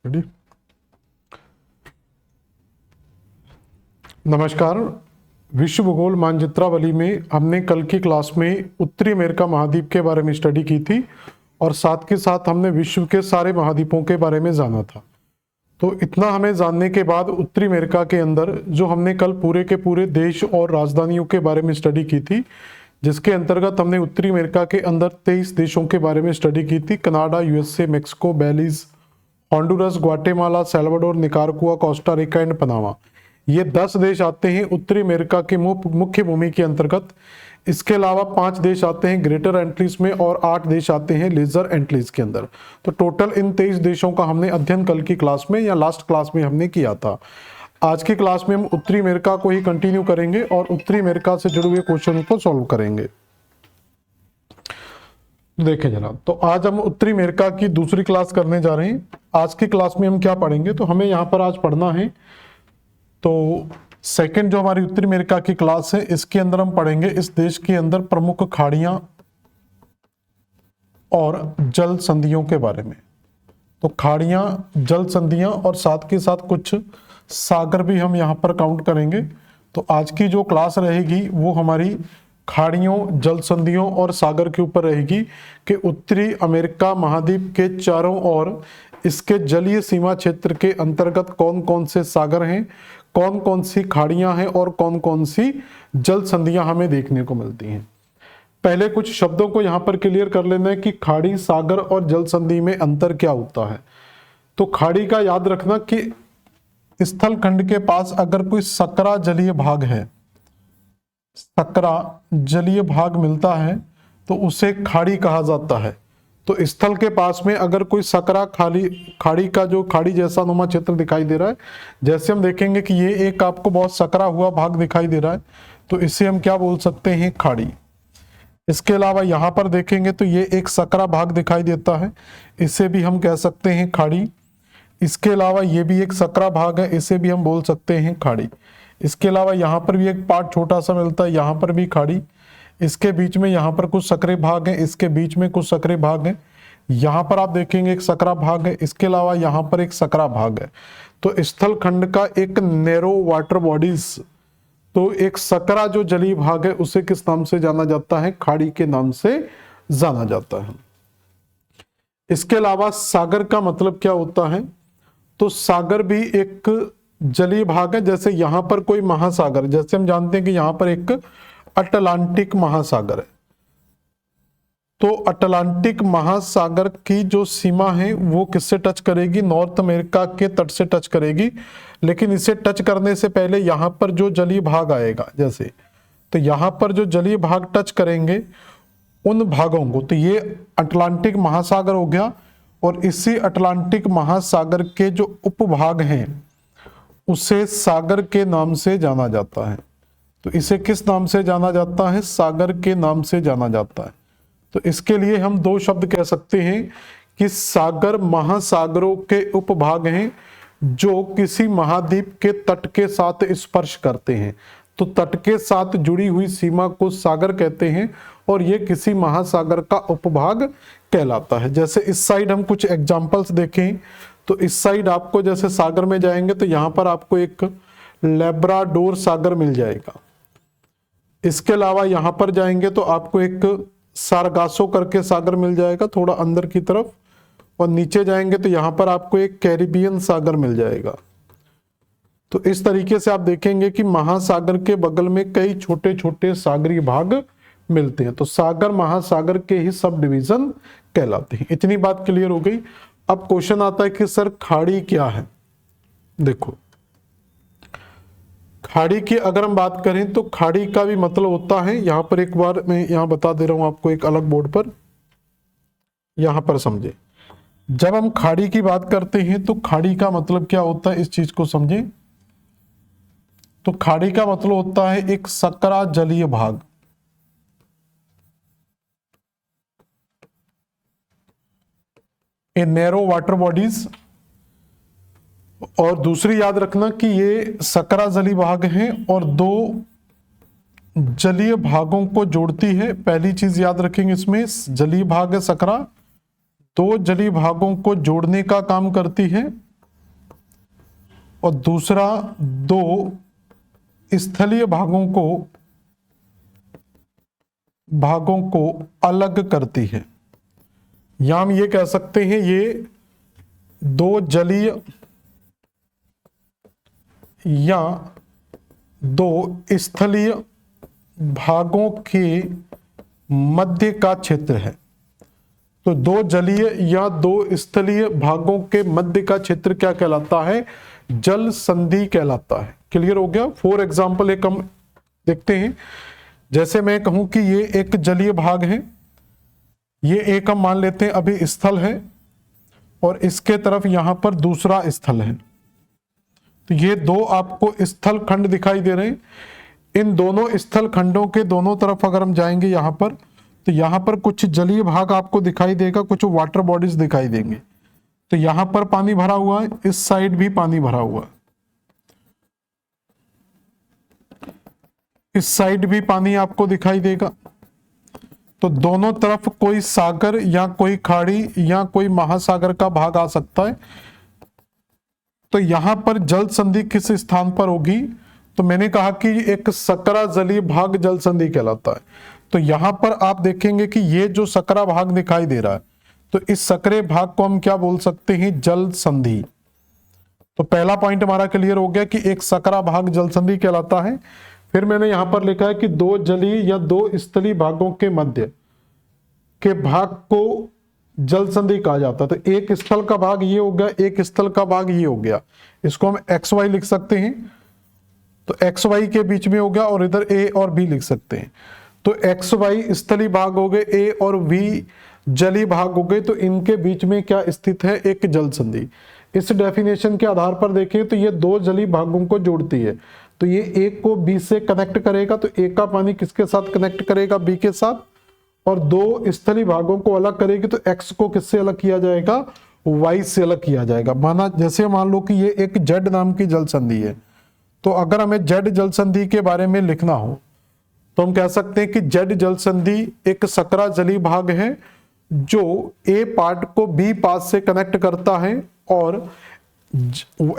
Ready. नमस्कार। विश्व भूगोल मानचित्रावली में हमने कल की क्लास में उत्तरी अमेरिका महाद्वीप के बारे में स्टडी की थी और साथ के साथ हमने विश्व के सारे महाद्वीपों के बारे में जाना था। तो इतना हमें जानने के बाद उत्तरी अमेरिका के अंदर जो हमने कल पूरे के पूरे देश और राजधानियों के बारे में स्टडी की थी, जिसके अंतर्गत हमने उत्तरी अमेरिका के अंदर 23 देशों के बारे में स्टडी की थी। Canada, USA, Mexico, Belize, Honduras, Guatemala, Salvador, Nicaragua, Costa Rica and Panama. ये 10 देश आते हैं उत्तरी अमेरिका की मुख्य भूमि के अंतर्गत। इसके अलावा 5 देश आते हैं ग्रेटर एंटीज में और 8 देश आते हैं लेजर एंटीज के अंदर। तो टोटल इन 23 देशों का हमने अध्ययन कल की क्लास में या लास्ट क्लास में हमने किया था। आज की क्लास में हम उत्तरी अमेरिका को ही कंटिन्यू करेंगे और उत्तरी अमेरिका से जुड़े हुए क्वेश्चन को सॉल्व करेंगे। देखें जनाब, तो आज हम उत्तरी अमेरिका की दूसरी क्लास करने जा रहे हैं। आज की क्लास में हम क्या पढ़ेंगे, तो हमें यहाँ पर आज पढ़ना है, तो सेकंड जो हमारी उत्तरी अमेरिका की क्लास है, इसके अंदर हम पढ़ेंगे इस देश के अंदर प्रमुख खाड़ियां और जल संधियों के बारे में। तो खाड़ियां, जल संधियां और साथ के साथ कुछ सागर भी हम यहाँ पर काउंट करेंगे। तो आज की जो क्लास रहेगी वो हमारी खाड़ियों, जल संधियों और सागर के ऊपर रहेगी कि उत्तरी अमेरिका महाद्वीप के चारों ओर इसके जलीय सीमा क्षेत्र के अंतर्गत कौन कौन से सागर हैं, कौन कौन सी खाड़ियां हैं और कौन कौन सी जल संधियां हमें देखने को मिलती हैं। पहले कुछ शब्दों को यहां पर क्लियर कर लेना है कि खाड़ी, सागर और जल संधि में अंतर क्या होता है। तो खाड़ी का याद रखना कि स्थल खंड के पास अगर कोई सकरा जलीय भाग है, सकरा जलीय भाग मिलता है तो उसे खाड़ी कहा जाता है। तो स्थल के पास में अगर कोई सकरा खाड़ी का जो खाड़ी जैसा नुमा क्षेत्र दिखाई दे रहा है, जैसे हम देखेंगे कि ये एक आपको बहुत सकरा हुआ भाग दिखाई दे रहा है, तो इसे हम क्या बोल सकते हैं, खाड़ी। इसके अलावा यहाँ पर देखेंगे तो ये एक सकरा भाग दिखाई देता है, इसे भी हम कह सकते हैं खाड़ी। इसके अलावा ये भी एक सकरा भाग है, इसे भी हम बोल सकते हैं खाड़ी। इसके अलावा यहाँ पर भी एक पार्ट छोटा सा मिलता है, यहाँ पर भी खाड़ी। इसके बीच में यहाँ पर कुछ सकरे भाग हैं, इसके बीच में कुछ सकरे भाग हैं। यहाँ पर आप देखेंगे एक सकरा भाग है, इसके अलावा यहाँ पर एक सकरा भाग है। तो स्थल खंड का एक नैरो वाटर बॉडीज, तो एक सकरा जो जलीय भाग है उसे किस नाम से जाना जाता है, खाड़ी के नाम से जाना जाता है। इसके अलावा सागर का मतलब क्या होता है, तो सागर भी एक जलीय भाग है। जैसे यहाँ पर कोई महासागर, जैसे हम जानते हैं कि यहाँ पर एक अटलांटिक महासागर है, तो अटलांटिक महासागर की जो सीमा है वो किससे टच करेगी, नॉर्थ अमेरिका के तट से टच करेगी। लेकिन इसे टच करने से पहले यहाँ पर जो जलीय भाग आएगा, जैसे तो यहाँ पर जो जलीय भाग टच करेंगे उन भागों को, तो ये अटलांटिक महासागर हो गया। और इसी अटलांटिक महासागर के जो उपभाग हैं उसे सागर के नाम से जाना जाता है। तो इसे किस नाम से जाना जाता है, सागर के नाम से जाना जाता है। तो इसके लिए हम 2 शब्द कह सकते हैं कि सागर महासागरों के उपभाग हैं जो किसी महाद्वीप के तट के साथ स्पर्श करते हैं। तो तट के साथ जुड़ी हुई सीमा को सागर कहते हैं और ये किसी महासागर का उपभाग कहलाता है। जैसे इस साइड हम कुछ एग्जांपल्स देखें, तो इस साइड आपको जैसे सागर में जाएंगे तो यहाँ पर आपको एक लेब्राडोर सागर मिल जाएगा। इसके अलावा यहाँ पर जाएंगे तो आपको एक सारगासो करके सागर मिल जाएगा थोड़ा अंदर की तरफ, और नीचे जाएंगे तो यहाँ पर आपको एक कैरिबियन सागर मिल जाएगा। तो इस तरीके से आप देखेंगे कि महासागर के बगल में कई छोटे छोटे सागरीय भाग मिलते हैं। तो सागर महासागर के ही सब डिवीजन कहलाते हैं। इतनी बात क्लियर हो गई। अब क्वेश्चन आता है कि सर खाड़ी क्या है। देखो, खाड़ी की अगर हम बात करें तो खाड़ी का भी मतलब होता है, यहां पर एक बार मैं यहां बता दे रहा हूं आपको एक अलग बोर्ड पर, यहां पर समझे। जब हम खाड़ी की बात करते हैं तो खाड़ी का मतलब क्या होता है, इस चीज को समझे। तो खाड़ी का मतलब होता है एक सकरा जलीय भाग, ए नैरो वाटर बॉडीज। और दूसरी याद रखना कि ये सकरा जलीय भाग हैं और 2 जलीय भागों को जोड़ती है। पहली चीज याद रखेंगे, इसमें जलीय भाग है सकरा, 2 जलीय भागों को जोड़ने का काम करती है। और दूसरा दो स्थलीय भागों को अलग करती है। या हम ये कह सकते हैं ये दो जलीय या दो स्थलीय भागों के मध्य का क्षेत्र है। तो दो जलीय या दो स्थलीय भागों के मध्य का क्षेत्र क्या कहलाता है? जल संधि कहलाता है। क्लियर हो गया? फॉर एग्जाम्पल एक हम देखते हैं, जैसे मैं कहूं कि ये एक जलीय भाग है, ये एक हम मान लेते हैं अभी स्थल है, और इसके तरफ यहां पर दूसरा स्थल है। तो ये दो आपको स्थल खंड दिखाई दे रहे हैं। इन दोनों स्थल खंडों के दोनों तरफ अगर हम जाएंगे यहां पर, तो यहां पर कुछ जलीय भाग आपको दिखाई देगा, कुछ वाटर बॉडीज दिखाई देंगे। तो यहां पर पानी भरा हुआ है, इस साइड भी पानी भरा हुआ है, इस साइड भी पानी आपको दिखाई देगा। तो दोनों तरफ कोई सागर या कोई खाड़ी या कोई महासागर का भाग आ सकता है। तो यहां पर जल संधि किस स्थान पर होगी? तो मैंने कहा कि एक सकरा जलीय भाग जल संधि कहलाता है। तो यहां पर आप देखेंगे कि ये जो सकरा भाग दिखाई दे रहा है, तो इस सकरे भाग को हम क्या बोल सकते हैं? जल संधि। तो पहला पॉइंट हमारा क्लियर हो गया कि एक सकरा भाग जल संधि कहलाता है। फिर मैंने यहां पर लिखा है कि दो जलीय या दो स्थलीय भागों के मध्य के भाग को जल संधि कहा जाता है। तो एक स्थल का भाग ये हो गया, एक स्थल का भाग ये हो गया, इसको हम एक्स वाई लिख सकते हैं। तो एक्स वाई के बीच में हो गया, और इधर ए और बी लिख सकते हैं। तो एक्स वाई स्थलीय भाग हो गए, ए और वी जलीय भाग हो गए। तो इनके बीच में क्या स्थित है? एक जल संधि। इस डेफिनेशन के आधार पर देखें तो ये दो जलीय भागों को जोड़ती है। तो ये एक को बी से कनेक्ट करेगा, तो एक का पानी किसके साथ कनेक्ट करेगा? बी के साथ। और दो स्थलीय भागों को अलग करेगी, तो एक्स को किससे अलग किया जाएगा? वाई से अलग किया जाएगा। माना जैसे मान लो कि ये एक जेड नाम की जल संधि है। तो अगर हमें जेड जल संधि के बारे में लिखना हो तो हम कह सकते हैं कि जेड जल संधि एक सकरा जलीय भाग है जो ए पार्ट को बी पार्ट से कनेक्ट करता है और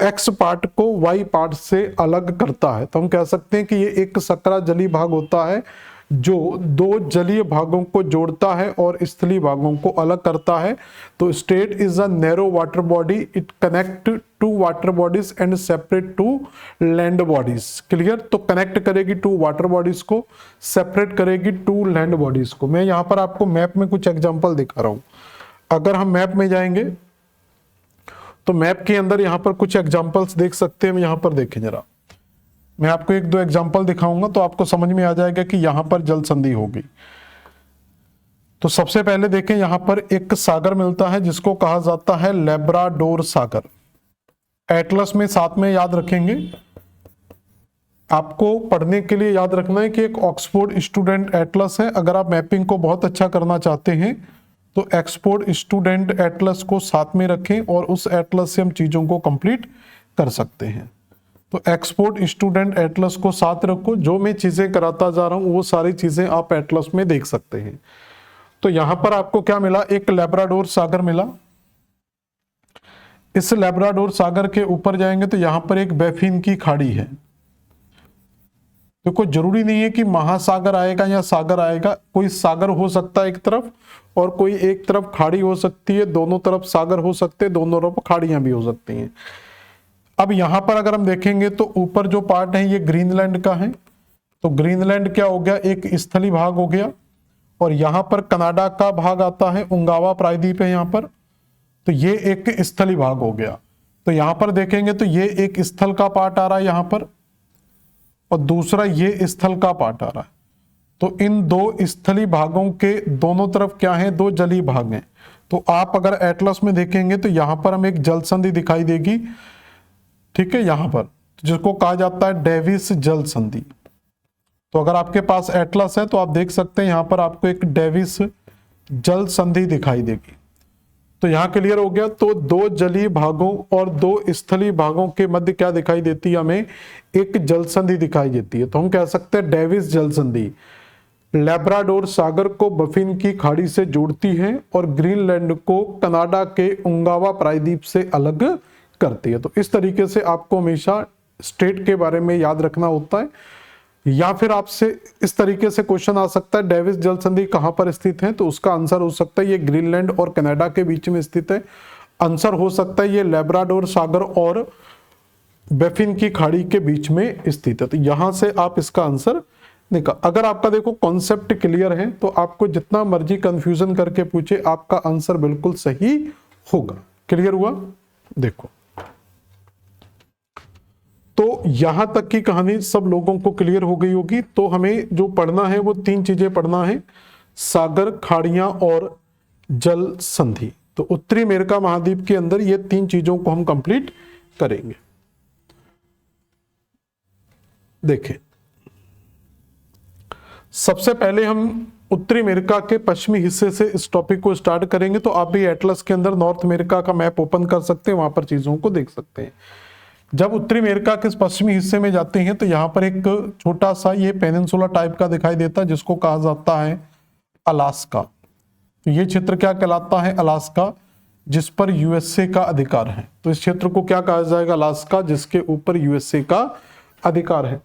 एक्स पार्ट को वाई पार्ट से अलग करता है। तो हम कह सकते हैं कि ये एक सकरा जलीय भाग होता है जो दो जलीय भागों को जोड़ता है और स्थलीय भागों को अलग करता है। तो strait is a narrow water body, it connect two water bodies and separate two land bodies. Clear? तो कनेक्ट करेगी टू वाटर बॉडीज को, सेपरेट करेगी टू लैंड बॉडीज को। मैं यहां पर आपको मैप में कुछ एग्जांपल दिखा रहा हूं। अगर हम मैप में जाएंगे तो मैप के अंदर यहां पर कुछ एग्जांपल्स देख सकते हैं। यहां पर देखें जरा, मैं आपको एक दो एग्जांपल दिखाऊंगा तो आपको समझ में आ जाएगा कि यहां पर जल संधि होगी। तो सबसे पहले देखें, यहां पर एक सागर मिलता है जिसको कहा जाता है लेब्राडोर सागर। एटलस में साथ में याद रखेंगे, आपको पढ़ने के लिए याद रखना है कि एक ऑक्सफोर्ड स्टूडेंट एटलस है। अगर आप मैपिंग को बहुत अच्छा करना चाहते हैं तो ऑक्सफोर्ड स्टूडेंट एटलस को साथ में रखें और उस एटलस से हम चीजों को कंप्लीट कर सकते हैं। तो एक्सपोर्ट स्टूडेंट एटलस को साथ रखो। जो मैं चीजें कराता जा रहा हूं वो सारी चीजें आप एटलस में देख सकते हैं। तो यहां पर आपको क्या मिला? एक लेब्राडोर सागर मिला। इस लेब्राडोर सागर के ऊपर जाएंगे तो यहां पर एक बैफिन की खाड़ी है। देखो, जरूरी नहीं है कि महासागर आएगा या सागर आएगा, कोई सागर हो सकता है एक तरफ और कोई एक तरफ खाड़ी हो सकती है, दोनों तरफ सागर हो सकते हैं, दोनों तरफ खाड़ियां भी हो सकती हैं। अब यहां पर अगर हम देखेंगे तो ऊपर जो पार्ट है ये ग्रीनलैंड का है। तो ग्रीनलैंड क्या हो गया? एक स्थलीय भाग हो गया। और यहां पर कनाडा का भाग आता है, उंगावा प्रायद्वीप है यहां पर, तो ये एक स्थलीय भाग हो गया। तो यहां पर देखेंगे तो ये एक स्थल का पार्ट आ रहा है यहां पर, और दूसरा ये स्थल का पार्ट आ रहा है। तो इन दो स्थलीय भागों के दोनों तरफ क्या है? दो जलीय भाग हैं। तो आप अगर एटलस में देखेंगे तो यहां पर हमें एक जल संधि दिखाई देगी, ठीक है, यहां पर, जिसको कहा जाता है डेविस जल संधि। तो अगर आपके पास एटलस है तो आप देख सकते हैं यहां पर आपको एक डेविस जल संधि दिखाई देगी। तो यहां क्लियर हो गया। तो दो जलीय भागों और दो स्थलीय भागों के मध्य क्या दिखाई देती है? हमें एक जल संधि दिखाई देती है। तो हम कह सकते हैं डेविस जल संधि लेब्राडोर सागर को बफिन की खाड़ी से जोड़ती है और ग्रीनलैंड को कनाडा के उंगावा प्रायद्वीप से अलग करती है। तो इस तरीके से आपको हमेशा स्टेट के बारे में याद रखना होता है। या फिर आपसे इस तरीके से क्वेश्चन आ सकता है, डेविस जल संधि कहां पर स्थित है, तो उसका आंसर हो सकता है ये ग्रीनलैंड और कनाडा के बीच में स्थित है। आंसर हो सकता है ये लेब्राडोर सागर और बैफिन की खाड़ी के बीच में स्थित है। तो यहां से आप इसका आंसर निकाल, अगर आपका देखो कॉन्सेप्ट क्लियर है तो आपको जितना मर्जी कंफ्यूजन करके पूछे आपका आंसर बिल्कुल सही होगा। क्लियर हुआ? देखो, तो यहां तक की कहानी सब लोगों को क्लियर हो गई होगी। तो हमें जो पढ़ना है वो 3 चीजें पढ़ना है, सागर, खाड़ियां और जल संधि। तो उत्तरी अमेरिका महाद्वीप के अंदर ये 3 चीजों को हम कंप्लीट करेंगे। देखें, सबसे पहले हम उत्तरी अमेरिका के पश्चिमी हिस्से से इस टॉपिक को स्टार्ट करेंगे। तो आप भी एटलस के अंदर नॉर्थ अमेरिका का मैप ओपन कर सकते हैं, वहां पर चीजों को देख सकते हैं। जब उत्तरी अमेरिका के पश्चिमी हिस्से में जाते हैं तो यहाँ पर एक छोटा सा ये पेनिनसुला टाइप का दिखाई देता है जिसको कहा जाता है अलास्का। तो ये क्षेत्र क्या कहलाता है? अलास्का, जिस पर यूएसए का अधिकार है। तो इस क्षेत्र को क्या कहा जाएगा? अलास्का, जिसके ऊपर यूएसए का अधिकार है।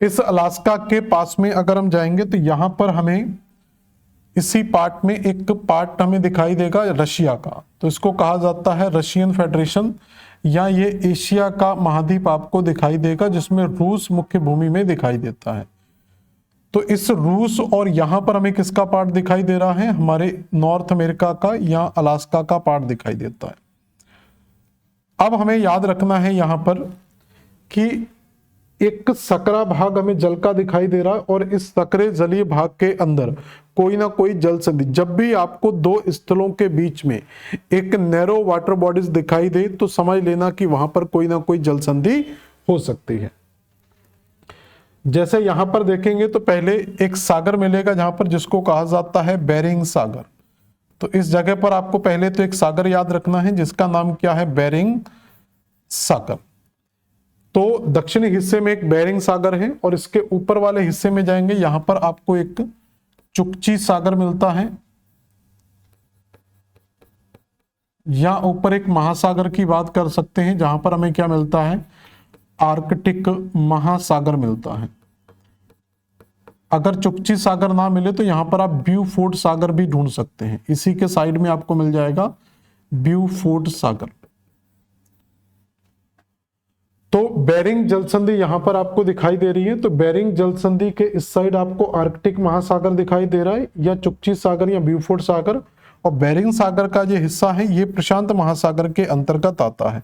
इस अलास्का के पास में अगर हम जाएंगे तो यहां पर हमें इसी पार्ट में एक पार्ट हमें दिखाई देगा रशिया का। तो इसको कहा जाता है रशियन फेडरेशन, या ये एशिया का महाद्वीप आपको दिखाई देगा जिसमें रूस मुख्य भूमि में दिखाई देता है। तो इस रूस और यहां पर हमें किसका पार्ट दिखाई दे रहा है? हमारे नॉर्थ अमेरिका का या अलास्का का पार्ट दिखाई देता है। अब हमें याद रखना है यहां पर कि एक सकरा भाग हमें जल का दिखाई दे रहा है और इस सकरे जलीय भाग के अंदर कोई ना कोई जल संधि। जब भी आपको 2 स्थलों के बीच में एक नैरो वाटर बॉडीज दिखाई दे तो समझ लेना कि वहां पर कोई ना कोई जल संधि हो सकती है। जैसे यहां पर देखेंगे तो पहले एक सागर मिलेगा जहां पर, जिसको कहा जाता है बेरिंग सागर। तो इस जगह पर आपको पहले तो एक सागर याद रखना है जिसका नाम क्या है? बेरिंग सागर। तो दक्षिणी हिस्से में एक बेरिंग सागर है और इसके ऊपर वाले हिस्से में जाएंगे, यहां पर आपको एक चुकची सागर मिलता है। या ऊपर एक महासागर की बात कर सकते हैं जहां पर हमें क्या मिलता है? आर्कटिक महासागर मिलता है। अगर चुकची सागर ना मिले तो यहां पर आप ब्यूफोर्ड सागर भी ढूंढ सकते हैं, इसी के साइड में आपको मिल जाएगा ब्यूफोर्ड सागर। तो बेरिंग जल संधि यहां पर आपको दिखाई दे रही है। तो बेरिंग जल संधि के इस साइड आपको आर्कटिक महासागर दिखाई दे रहा है, या चुकची सागर या ब्यूफोर्ड सागर। और बेरिंग सागर का जो हिस्सा है ये प्रशांत महासागर के अंतर्गत आता है।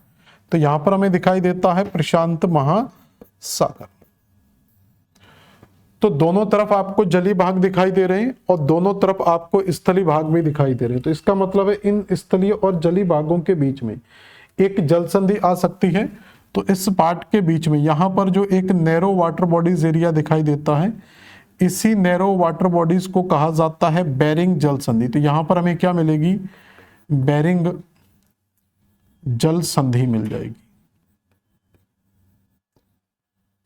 तो यहां पर हमें दिखाई देता है प्रशांत महासागर। तो दोनों तरफ आपको जलीय भाग दिखाई दे रहे हैं और दोनों तरफ आपको स्थलीय भाग भी दिखाई दे रहे हैं। तो इसका मतलब है इन स्थलीय और जलीय भागों के बीच में एक जल संधि आ सकती है। तो इस पार्ट के बीच में यहां पर जो एक नैरो वाटर बॉडीज एरिया दिखाई देता है, इसी नैरो वाटर बॉडीज को कहा जाता है बेरिंग जल संधि। तो यहां पर हमें क्या मिलेगी? बेरिंग जल संधि मिल जाएगी।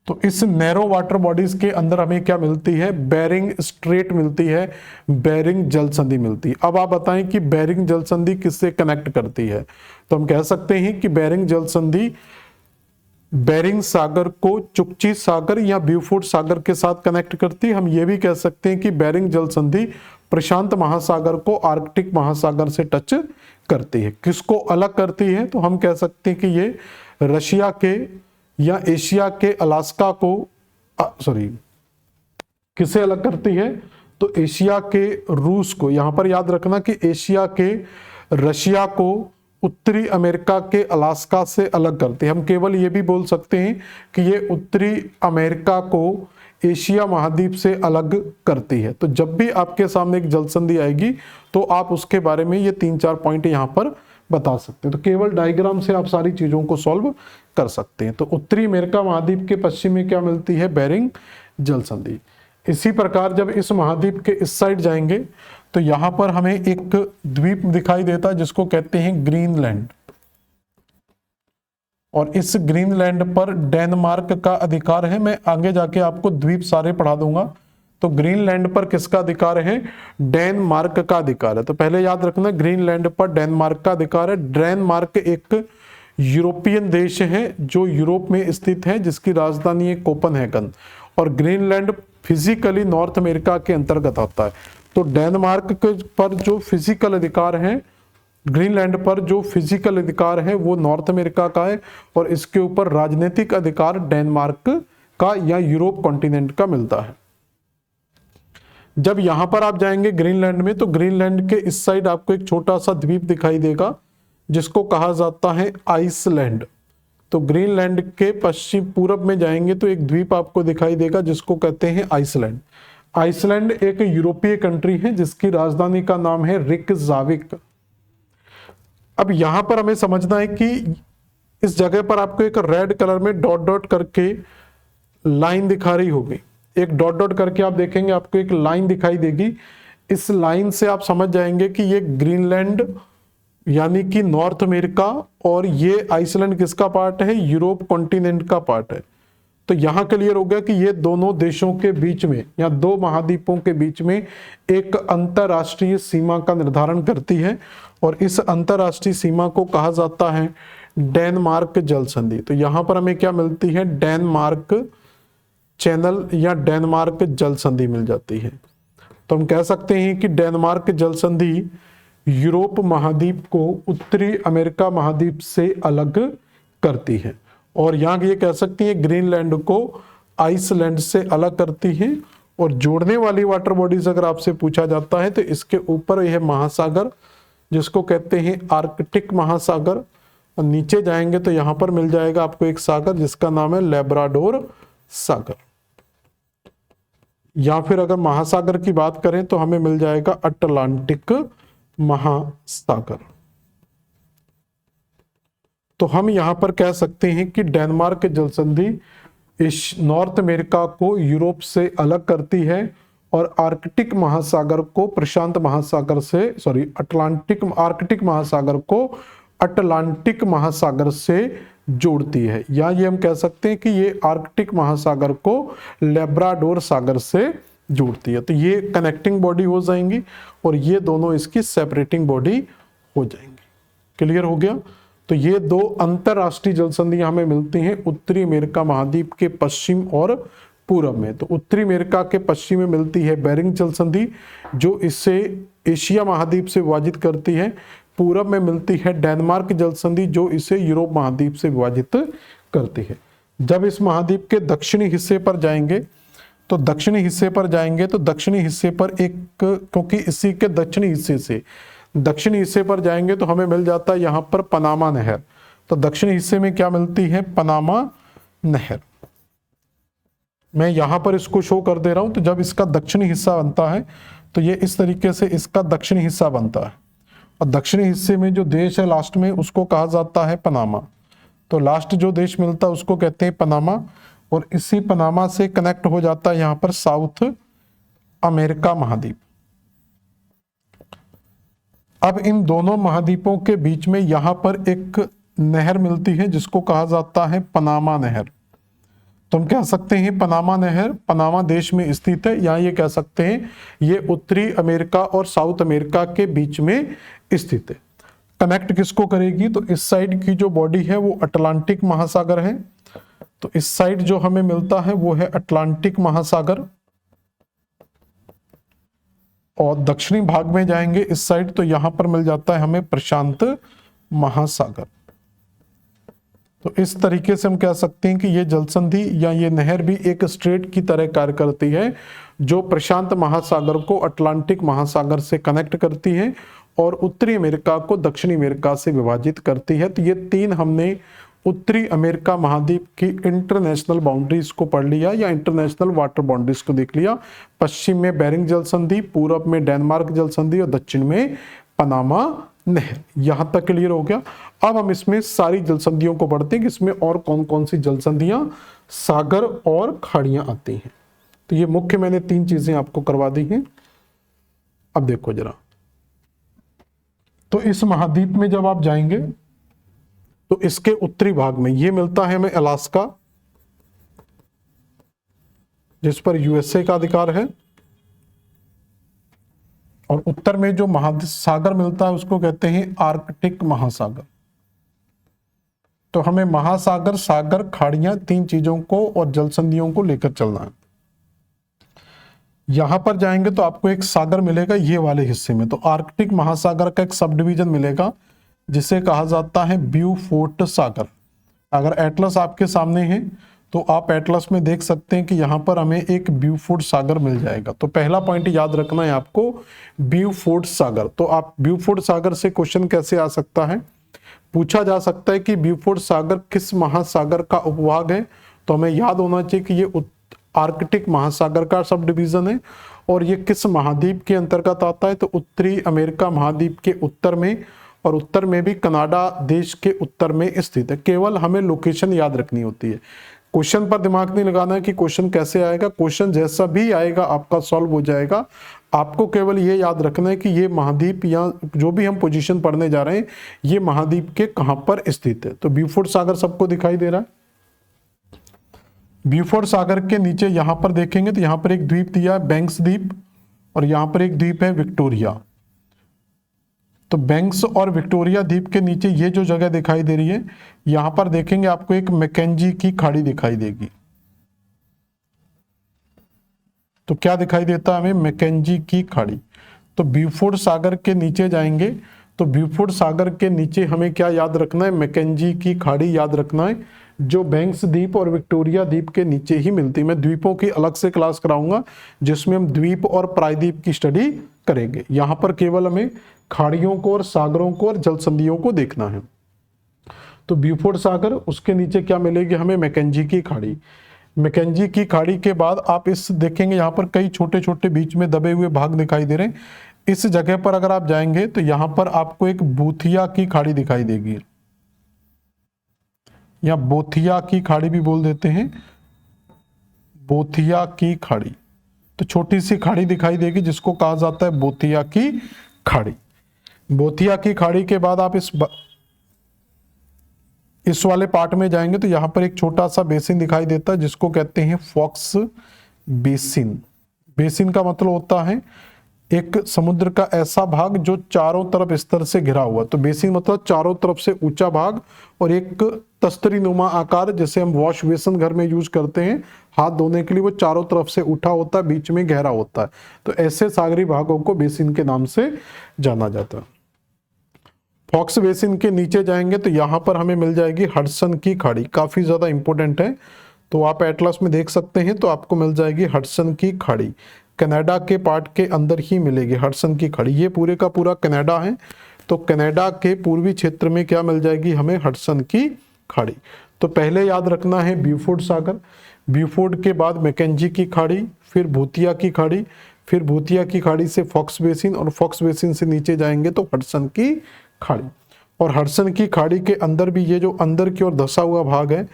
तो इस नैरो वाटर बॉडीज के अंदर हमें क्या मिलती है? बेरिंग स्ट्रेट मिलती है, बेरिंग जल संधि मिलती है। अब आप बताएं कि बेरिंग जल संधि किससे कनेक्ट करती है? तो हम कह सकते हैं कि बेरिंग जल संधि बेरिंग सागर को चुकची सागर या ब्यूफोर्ड सागर के साथ कनेक्ट करती है। हम ये भी कह सकते हैं कि बेरिंग जल संधि प्रशांत महासागर को आर्कटिक महासागर से टच करती है। किसको अलग करती है? तो हम कह सकते हैं कि ये रशिया के या एशिया के अलास्का को किसे अलग करती है? तो एशिया के रूस को। यहां पर याद रखना कि एशिया के रशिया को उत्तरी अमेरिका के अलास्का से अलग करते हैं। हम केवल ये भी बोल सकते हैं कि ये उत्तरी अमेरिका को एशिया महाद्वीप से अलग करती है। तो जब भी आपके सामने एक जल संधि आएगी तो आप उसके बारे में ये 3-4 पॉइंट यहां पर बता सकते हैं। तो केवल डायग्राम से आप सारी चीजों को सॉल्व कर सकते हैं। तो उत्तरी अमेरिका महाद्वीप के पश्चिम में क्या मिलती है? बेरिंग जल संधि। इसी प्रकार जब इस महाद्वीप के इस साइड जाएंगे तो यहां पर हमें एक द्वीप दिखाई देता है जिसको कहते हैं ग्रीनलैंड। और इस ग्रीनलैंड पर डेनमार्क का अधिकार है। मैं आगे जाके आपको द्वीप सारे पढ़ा दूंगा। तो ग्रीनलैंड पर किसका अधिकार है? डेनमार्क का अधिकार है। तो पहले याद रखना ग्रीनलैंड पर डेनमार्क का अधिकार है। डेनमार्क एक यूरोपियन देश है जो यूरोप में स्थित है, जिसकी राजधानी है कोपनहेगन, और ग्रीनलैंड फिजिकली नॉर्थ अमेरिका के अंतर्गत आता है। तो डेनमार्क के पर जो फिजिकल अधिकार है, ग्रीनलैंड पर जो फिजिकल अधिकार है वो नॉर्थ अमेरिका का है, और इसके ऊपर राजनीतिक अधिकार डेनमार्क का या यूरोप कॉन्टिनेंट का मिलता है। जब यहां पर आप जाएंगे ग्रीनलैंड में, तो ग्रीनलैंड के इस साइड आपको एक छोटा सा द्वीप दिखाई देगा जिसको कहा जाता है आइसलैंड। तो ग्रीनलैंड के पश्चिम पूरब में जाएंगे तो एक द्वीप आपको दिखाई देगा जिसको कहते हैं आइसलैंड। आइसलैंड एक यूरोपीय कंट्री है जिसकी राजधानी का नाम है रिकजाविक। अब यहां पर हमें समझना है कि इस जगह पर आपको एक रेड कलर में डॉट डॉट करके लाइन दिखा रही होगी। एक डॉट डॉट करके आप देखेंगे आपको एक लाइन दिखाई देगी। इस लाइन से आप समझ जाएंगे कि ये ग्रीनलैंड यानी कि नॉर्थ अमेरिका, और ये आइसलैंड किसका पार्ट है, यूरोप कॉन्टिनेंट का पार्ट है। तो यहां क्लियर हो गया कि ये दोनों देशों के बीच में या दो महाद्वीपों के बीच में एक अंतरराष्ट्रीय सीमा का निर्धारण करती है, और इस अंतरराष्ट्रीय सीमा को कहा जाता है डेनमार्क जल संधि। तो यहां पर हमें क्या मिलती है, डेनमार्क चैनल या डेनमार्क जल संधि मिल जाती है। तो हम कह सकते हैं कि डेनमार्क जल संधि यूरोप महाद्वीप को उत्तरी अमेरिका महाद्वीप से अलग करती है, और यहां ये कह सकती है ग्रीनलैंड को आइसलैंड से अलग करती है। और जोड़ने वाली वाटर बॉडीज अगर आपसे पूछा जाता है तो इसके ऊपर यह महासागर जिसको कहते हैं आर्कटिक महासागर, और नीचे जाएंगे तो यहां पर मिल जाएगा आपको एक सागर जिसका नाम है लेब्राडोर सागर, या फिर अगर महासागर की बात करें तो हमें मिल जाएगा अटलांटिक महासागर। तो हम यहां पर कह सकते हैं कि डेनमार्क जल संधि इस नॉर्थ अमेरिका को यूरोप से अलग करती है, और आर्कटिक महासागर को प्रशांत महासागर से आर्कटिक महासागर को अटलांटिक महासागर से जोड़ती है, या ये हम कह सकते हैं कि ये आर्कटिक महासागर को लेब्राडोर सागर से जोड़ती है। तो ये कनेक्टिंग बॉडी हो जाएंगी और ये दोनों इसकी सेपरेटिंग बॉडी हो जाएंगी। क्लियर हो गया। तो ये दो अंतरराष्ट्रीय जल संधियां हमें मिलती हैं उत्तरी अमेरिका महाद्वीप के पश्चिम और पूरब में। तो उत्तरी अमेरिका के पश्चिम में मिलती है बेरिंग जल संधि जो इससे एशिया महाद्वीप से विभाजित करती है। पूरब में मिलती है डेनमार्क जल संधि जो इसे यूरोप महाद्वीप से विभाजित करती है। जब इस महाद्वीप के दक्षिणी हिस्से पर जाएंगे तो दक्षिणी हिस्से पर क्योंकि इसी के दक्षिणी हिस्से पर जाएंगे तो हमें मिल जाता है यहाँ पर पनामा नहर। तो दक्षिणी हिस्से में क्या मिलती है, पनामा नहर। मैं यहां पर इसको शो कर दे रहा हूं। तो जब इसका दक्षिणी हिस्सा बनता है तो ये इस तरीके से इसका दक्षिणी हिस्सा बनता है, और दक्षिणी हिस्से में जो देश है लास्ट में उसको कहा जाता है पनामा। तो लास्ट जो देश मिलता है उसको कहते हैं पनामा, और इसी पनामा से कनेक्ट हो जाता है यहाँ पर साउथ अमेरिका महाद्वीप। अब इन दोनों महाद्वीपों के बीच में यहां पर एक नहर मिलती है जिसको कहा जाता है पनामा नहर। तो हम कह सकते हैं पनामा नहर पनामा देश में स्थित है, या ये कह सकते हैं ये उत्तरी अमेरिका और साउथ अमेरिका के बीच में स्थित है। कनेक्ट किसको करेगी, तो इस साइड की जो बॉडी है वो अटलांटिक महासागर है। तो इस साइड जो हमें मिलता है वो है अटलांटिक महासागर, और दक्षिणी भाग में जाएंगे इस साइड तो यहां पर मिल जाता है हमें प्रशांत महासागर। तो इस तरीके से हम कह सकते हैं कि ये जल संधि या ये नहर भी एक स्ट्रेट की तरह कार्य करती है जो प्रशांत महासागर को अटलांटिक महासागर से कनेक्ट करती है और उत्तरी अमेरिका को दक्षिणी अमेरिका से विभाजित करती है। तो ये तीन हमने उत्तरी अमेरिका महाद्वीप की इंटरनेशनल बाउंड्रीज को पढ़ लिया या इंटरनेशनल वाटर बाउंड्रीज को देख लिया। पश्चिम में बेरिंग जल संधि, पूरब में डेनमार्क जल संधि और दक्षिण में पनामा नहर। यहां तक क्लियर हो गया। अब हम इसमें सारी जल संधियों को पढ़ते हैं कि इसमें और कौन कौन सी जल संधियां, सागर और खाड़ियां आती हैं। तो ये मुख्य मैंने तीन चीजें आपको करवा दी हैं। अब देखो जरा, तो इस महाद्वीप में जब आप जाएंगे तो इसके उत्तरी भाग में ये मिलता है हमें अलास्का, जिस पर यूएसए का अधिकार है, और उत्तर में जो महासागर मिलता है उसको कहते हैं आर्कटिक महासागर। तो हमें महासागर, सागर, खाड़ियां, तीन चीजों को और जल संधियों को लेकर चलना है। यहां पर जाएंगे तो आपको एक सागर मिलेगा ये वाले हिस्से में, तो आर्कटिक महासागर का एक सब डिवीजन मिलेगा जिसे कहा जाता है ब्यूफोर्ट सागर। अगर एटलस आपके सामने है तो आप एटलस में देख सकते हैं कि यहां पर हमें एक ब्यूफोर्ट सागर मिल जाएगा। तो पहला पॉइंट याद रखना है आपको, ब्यूफोर्ट सागर। तो आप ब्यूफोर्ट सागर से क्वेश्चन कैसे आ सकता है, पूछा जा सकता है कि ब्यूफोर्ट सागर किस महासागर का उपभाग है। तो हमें याद होना चाहिए कि ये आर्कटिक महासागर का सब डिवीजन है और ये किस महाद्वीप के अंतर्गत आता है, तो उत्तरी अमेरिका महाद्वीप के उत्तर में, और उत्तर में भी कनाडा देश के उत्तर में स्थित है। केवल हमें लोकेशन याद रखनी होती है, क्वेश्चन पर दिमाग नहीं लगाना है कि क्वेश्चन कैसे आएगा। क्वेश्चन जैसा भी आएगा आपका सॉल्व हो जाएगा। आपको केवल ये याद रखना है कि ये महाद्वीप या जो भी हम पोजीशन पढ़ने जा रहे हैं ये महाद्वीप के कहां पर स्थित है। तो ब्यूफोर्ट सागर सबको दिखाई दे रहा है। ब्यूफोर्ट सागर के नीचे यहां पर देखेंगे तो यहां पर एक द्वीप दिया है बैंक्स द्वीप, और यहां पर एक द्वीप है विक्टोरिया। तो बैंक्स और विक्टोरिया द्वीप के नीचे ये जो जगह दिखाई दे रही है, यहां पर देखेंगे आपको एक मैकेंजी की खाड़ी दिखाई देगी। तो क्या दिखाई देता है हमें, मैकेंजी की खाड़ी। तो ब्यूफोर्ट सागर के नीचे जाएंगे तो ब्यूफोर्ट सागर के नीचे हमें क्या याद रखना है, मैकेंजी की खाड़ी याद रखना है, जो बैंक्स द्वीप और विक्टोरिया द्वीप के नीचे ही मिलती है। मैं द्वीपों की अलग से क्लास कराऊंगा जिसमें हम द्वीप और प्रायद्वीप की स्टडी करेंगे। यहां पर केवल हमें खाड़ियों को और सागरों को और जल संधियों को देखना है। तो ब्यूफोर्ट सागर, उसके नीचे क्या मिलेगी हमें, मैकेंजी की खाड़ी। मैकेंजी की खाड़ी के बाद आप इस देखेंगे यहां पर कई छोटे छोटे बीच में दबे हुए भाग दिखाई दे रहे हैं। इस जगह पर अगर आप जाएंगे तो यहां पर आपको एक बूथिया की खाड़ी दिखाई देगी, या बोथिया की खाड़ी भी बोल देते हैं, बोथिया की खाड़ी। तो छोटी सी खाड़ी दिखाई देगी जिसको कहा जाता है बोथिया की खाड़ी। बोथिया की खाड़ी के बाद आप इस वाले पार्ट में जाएंगे तो यहां पर एक छोटा सा बेसिन दिखाई देता है जिसको कहते हैं फॉक्स बेसिन। बेसिन का मतलब होता है एक समुद्र का ऐसा भाग जो चारों तरफ इस तरह से घिरा हुआ। तो बेसिन मतलब चारों तरफ से ऊंचा भाग और एक तस्तरी नुमा आकार, जैसे हम वॉश बेसिन घर में यूज करते हैं हाथ धोने के लिए, वो चारों तरफ से उठा होता है, बीच में गहरा होता है। तो ऐसे सागरी भागों को बेसिन के नाम से जाना जाता है। फॉक्स बेसिन के नीचे जाएंगे तो यहां पर हमें मिल जाएगी हडसन की खाड़ी, काफी ज्यादा इंपॉर्टेंट है। तो आप एटलस में देख सकते हैं, तो आपको मिल जाएगी हडसन की खाड़ी। कनाडा के पार्ट के अंदर ही मिलेगी हडसन की खाड़ी। ये पूरे का पूरा कनाडा है, तो कनाडा के पूर्वी क्षेत्र में क्या मिल जाएगी हमें, हडसन की खाड़ी। तो पहले याद रखना है ब्यूफोर्ट सागर, ब्यूफोर्ट के बाद मैकेंजी की खाड़ी, फिर भूतिया की खाड़ी, फिर भूतिया की खाड़ी से फॉक्स बेसिन, और फॉक्स बेसिन से नीचे जाएंगे तो हडसन की खाड़ी। और हडसन की खाड़ी के अंदर भी ये जो अंदर की ओर धसा हुआ भाग है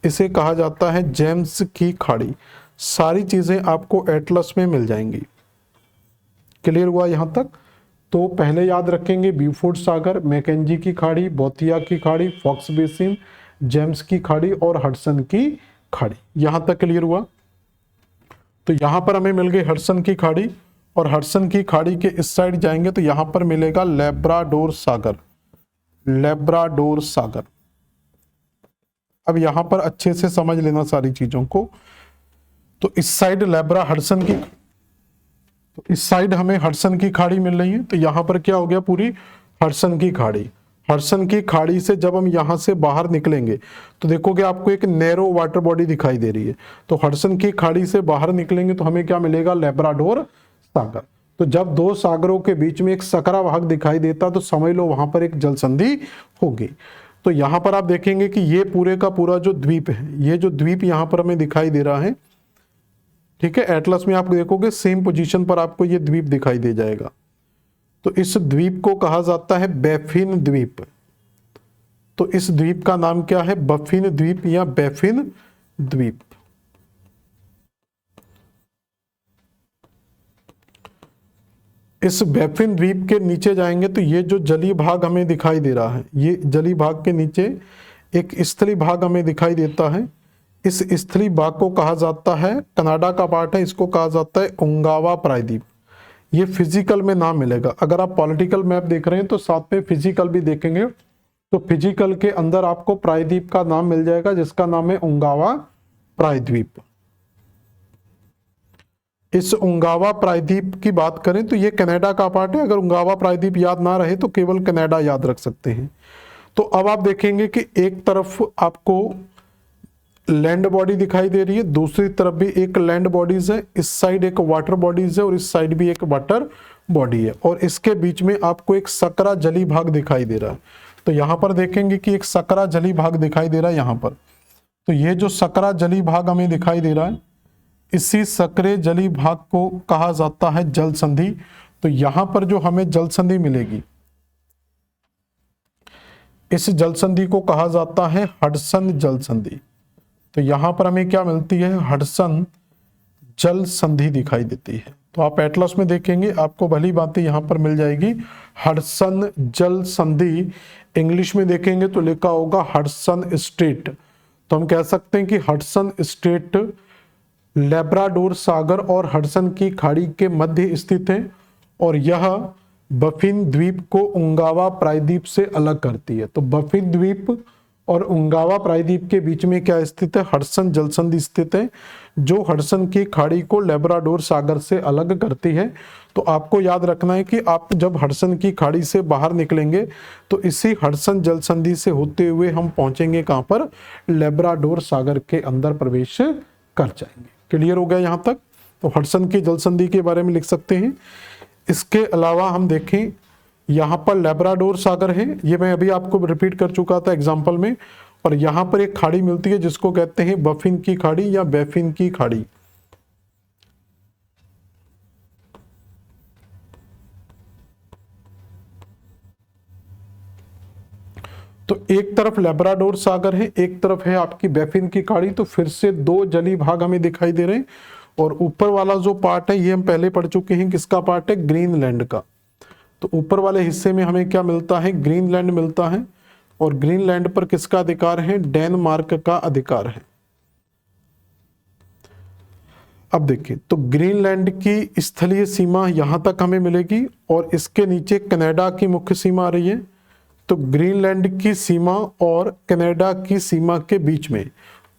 इसे कहा जाता है जेम्स की खाड़ी। सारी चीजें आपको एटलस में मिल जाएंगी। क्लियर हुआ यहां तक? तो पहले याद रखेंगे ब्यूफोर्ट सागर, मैकेंजी की खाड़ी, बोथिया की खाड़ी, फॉक्स बेसिन, जेम्स की खाड़ी और हडसन की खाड़ी। यहां तक क्लियर हुआ? तो यहां पर हमें मिल गई हडसन की खाड़ी, और हडसन की खाड़ी के इस साइड जाएंगे तो यहां पर मिलेगा लेब्राडोर सागर, लेब्राडोर सागर। अब यहां पर अच्छे से समझ लेना सारी चीजों को। तो इस साइड लेब्रा हडसन की, तो इस साइड हमें हडसन की खाड़ी मिल रही है। तो यहां पर क्या हो गया, पूरी हडसन की खाड़ी। हडसन की खाड़ी से जब हम यहां से बाहर निकलेंगे तो देखोगे आपको एक नैरो वाटर बॉडी दिखाई दे रही है। तो हडसन की खाड़ी से बाहर निकलेंगे तो हमें क्या मिलेगा, लेब्राडोर सागर। तो जब दो सागरों के बीच में एक सकरा भाग दिखाई देता तो समझ लो वहां पर एक जल संधि होगी। तो यहां पर आप देखेंगे कि ये पूरे का पूरा जो द्वीप है, ये जो द्वीप यहां पर हमें दिखाई दे रहा है, ठीक है, एटलस में आप देखोगे सेम पोजीशन पर आपको ये द्वीप दिखाई दे जाएगा। तो इस द्वीप को कहा जाता है बैफिन द्वीप। तो इस द्वीप का नाम क्या है, बफिन द्वीप या बैफिन द्वीप। इस बैफिन द्वीप के नीचे जाएंगे तो ये जो जली भाग हमें दिखाई दे रहा है, ये जली भाग के नीचे एक स्थली भाग हमें दिखाई देता है। इस स्थली भाग को कहा जाता है, कनाडा का पार्ट है, इसको कहा जाता है ओंगावा प्रायद्वीप। ये फिजिकल में नाम मिलेगा। अगर आप पॉलिटिकल मैप देख रहे हैं तो साथ में फिजिकल भी देखेंगे तो फिजिकल के अंदर आपको प्रायद्वीप का नाम मिल जाएगा जिसका नाम है उंगावा प्रायद्वीप। इस उंगावा प्रायद्वीप की बात करें तो ये कनाडा का पार्ट है। अगर उंगावा प्रायद्वीप याद ना रहे तो केवल कनाडा याद रख सकते हैं। तो अब आप देखेंगे कि एक तरफ आपको लैंड बॉडी दिखाई दे रही है, दूसरी तरफ भी एक लैंड बॉडीज है, इस साइड एक वाटर बॉडीज है और इस साइड भी एक वाटर बॉडी है, और इसके बीच में आपको एक सकरा जली भाग दिखाई दे रहा है। तो यहां पर देखेंगे कि एक सकरा जली भाग दिखाई दे रहा है यहां पर। तो ये जो सकरा जली भाग हमें दिखाई दे रहा है, इसी सकरे जली भाग को कहा जाता है जल संधि। तो यहां पर जो हमें जल संधि मिलेगी, इस जल संधि को कहा जाता है हडसन जल संधि। तो यहां पर हमें क्या मिलती है, हडसन जल संधि दिखाई देती है। तो आप एटलस में देखेंगे आपको भली बातें यहां पर मिल जाएगी, हडसन जल संधि। इंग्लिश में देखेंगे तो लिखा होगा हडसन स्ट्रेट। तो हम कह सकते हैं कि हडसन स्ट्रेट लेब्राडोर सागर और हडसन की खाड़ी के मध्य स्थित है, और यह बफिन द्वीप को उंगावा प्रायद्वीप से अलग करती है। तो बफिन द्वीप और उंगावा प्रायद्वीप के बीच में क्या स्थित है, हडसन जलसंधि स्थित है, जो हडसन की खाड़ी को लेब्राडोर सागर से अलग करती है। तो आपको याद रखना है कि आप जब हडसन की खाड़ी से बाहर निकलेंगे तो इसी हडसन जलसंधि से होते हुए हम पहुंचेंगे कहां पर, लेब्राडोर सागर के अंदर प्रवेश कर जाएंगे। क्लियर हो गया यहां तक। तो हडसन की जलसंधि के बारे में लिख सकते हैं। इसके अलावा हम देखें यहां पर लेब्राडोर सागर है, ये मैं अभी आपको रिपीट कर चुका था एग्जाम्पल में, और यहां पर एक खाड़ी मिलती है जिसको कहते हैं बफिन की खाड़ी या बैफिन की खाड़ी। तो एक तरफ लेब्राडोर सागर है, एक तरफ है आपकी बैफिन की खाड़ी। तो फिर से दो जली भाग हमें दिखाई दे रहे हैं, और ऊपर वाला जो पार्ट है ये हम पहले पढ़ चुके हैं, किसका पार्ट है, ग्रीनलैंड का। तो ऊपर वाले हिस्से में हमें क्या मिलता है, ग्रीनलैंड मिलता है, और ग्रीनलैंड पर किसका अधिकार है, डेनमार्क का अधिकार है। अब देखिए, तो ग्रीनलैंड की स्थलीय सीमा यहां तक हमें मिलेगी, और इसके नीचे कनाडा की मुख्य सीमा आ रही है। तो ग्रीनलैंड की सीमा और कनाडा की सीमा के बीच में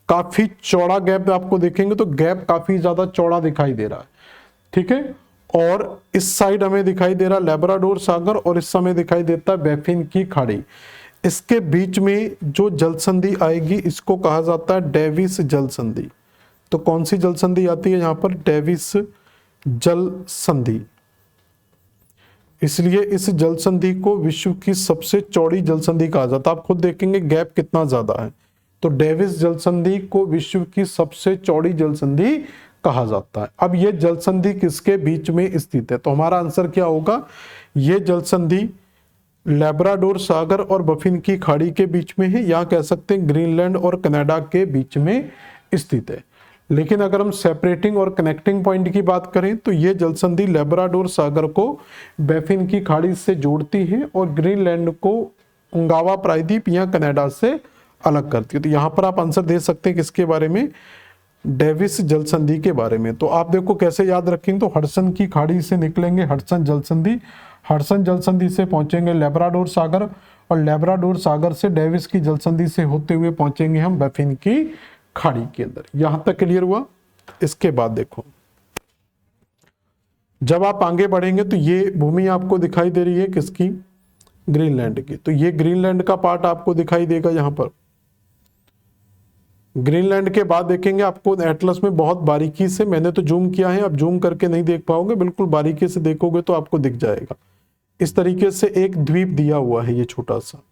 काफी चौड़ा गैप आपको देखेंगे, तो गैप काफी ज्यादा चौड़ा दिखाई दे रहा है, ठीक है। और इस साइड हमें दिखाई दे रहा लेब्राडोर सागर, और इस समय दिखाई देता है बैफिन की खाड़ी। इसके बीच में जो जल संधि आएगी इसको कहा जाता है डेविस जल संधि। तो कौन सी जल संधि आती है यहां पर, डेविस जल संधि। इसलिए इस जल संधि को विश्व की सबसे चौड़ी जल संधि कहा जाता है। आप खुद देखेंगे गैप कितना ज्यादा है। तो डेविस जल संधि को विश्व की सबसे चौड़ी जल संधि कहा जाता है। अब ये जल संधि किसके बीच में स्थित है, तो हमारा आंसर क्या होगा, ये जल संधि लेब्राडोर सागर और बफिन की खाड़ी के बीच में है, या कह सकते हैं ग्रीनलैंड और कनाडा के बीच में स्थित है। लेकिन अगर हम सेपरेटिंग और कनेक्टिंग पॉइंट की बात करें तो ये जल संधि लेब्राडोर सागर को बैफिन की खाड़ी से जोड़ती है, और ग्रीनलैंड को उंगावा प्रायद्वीप या कनाडा से अलग करती है। तो यहां पर आप आंसर दे सकते हैं किसके बारे में, डेविस जल संधि के बारे में। तो आप देखो कैसे याद रखेंगे, तो हडसन की खाड़ी से निकलेंगे हडसन जल संधि, हडसन जल संधि से पहुंचेंगे लेब्राडोर सागर, और लेब्राडोर सागर से डेविस की जल संधि से होते हुए पहुंचेंगे हम बैफिन की खाड़ी के अंदर। यहां तक क्लियर हुआ। इसके बाद देखो, जब आप आगे बढ़ेंगे तो ये भूमि आपको दिखाई दे रही है किसकी, ग्रीनलैंड की। तो ये ग्रीनलैंड का पार्ट आपको दिखाई देगा यहां पर। ग्रीनलैंड के बाद देखेंगे आपको एटलस में बहुत बारीकी से, मैंने तो जूम किया है, आप जूम करके नहीं देख पाओगे, बिल्कुल बारीकी से देखोगे तो आपको दिख जाएगा। इस तरीके से एक द्वीप दिया हुआ है ये छोटा सा।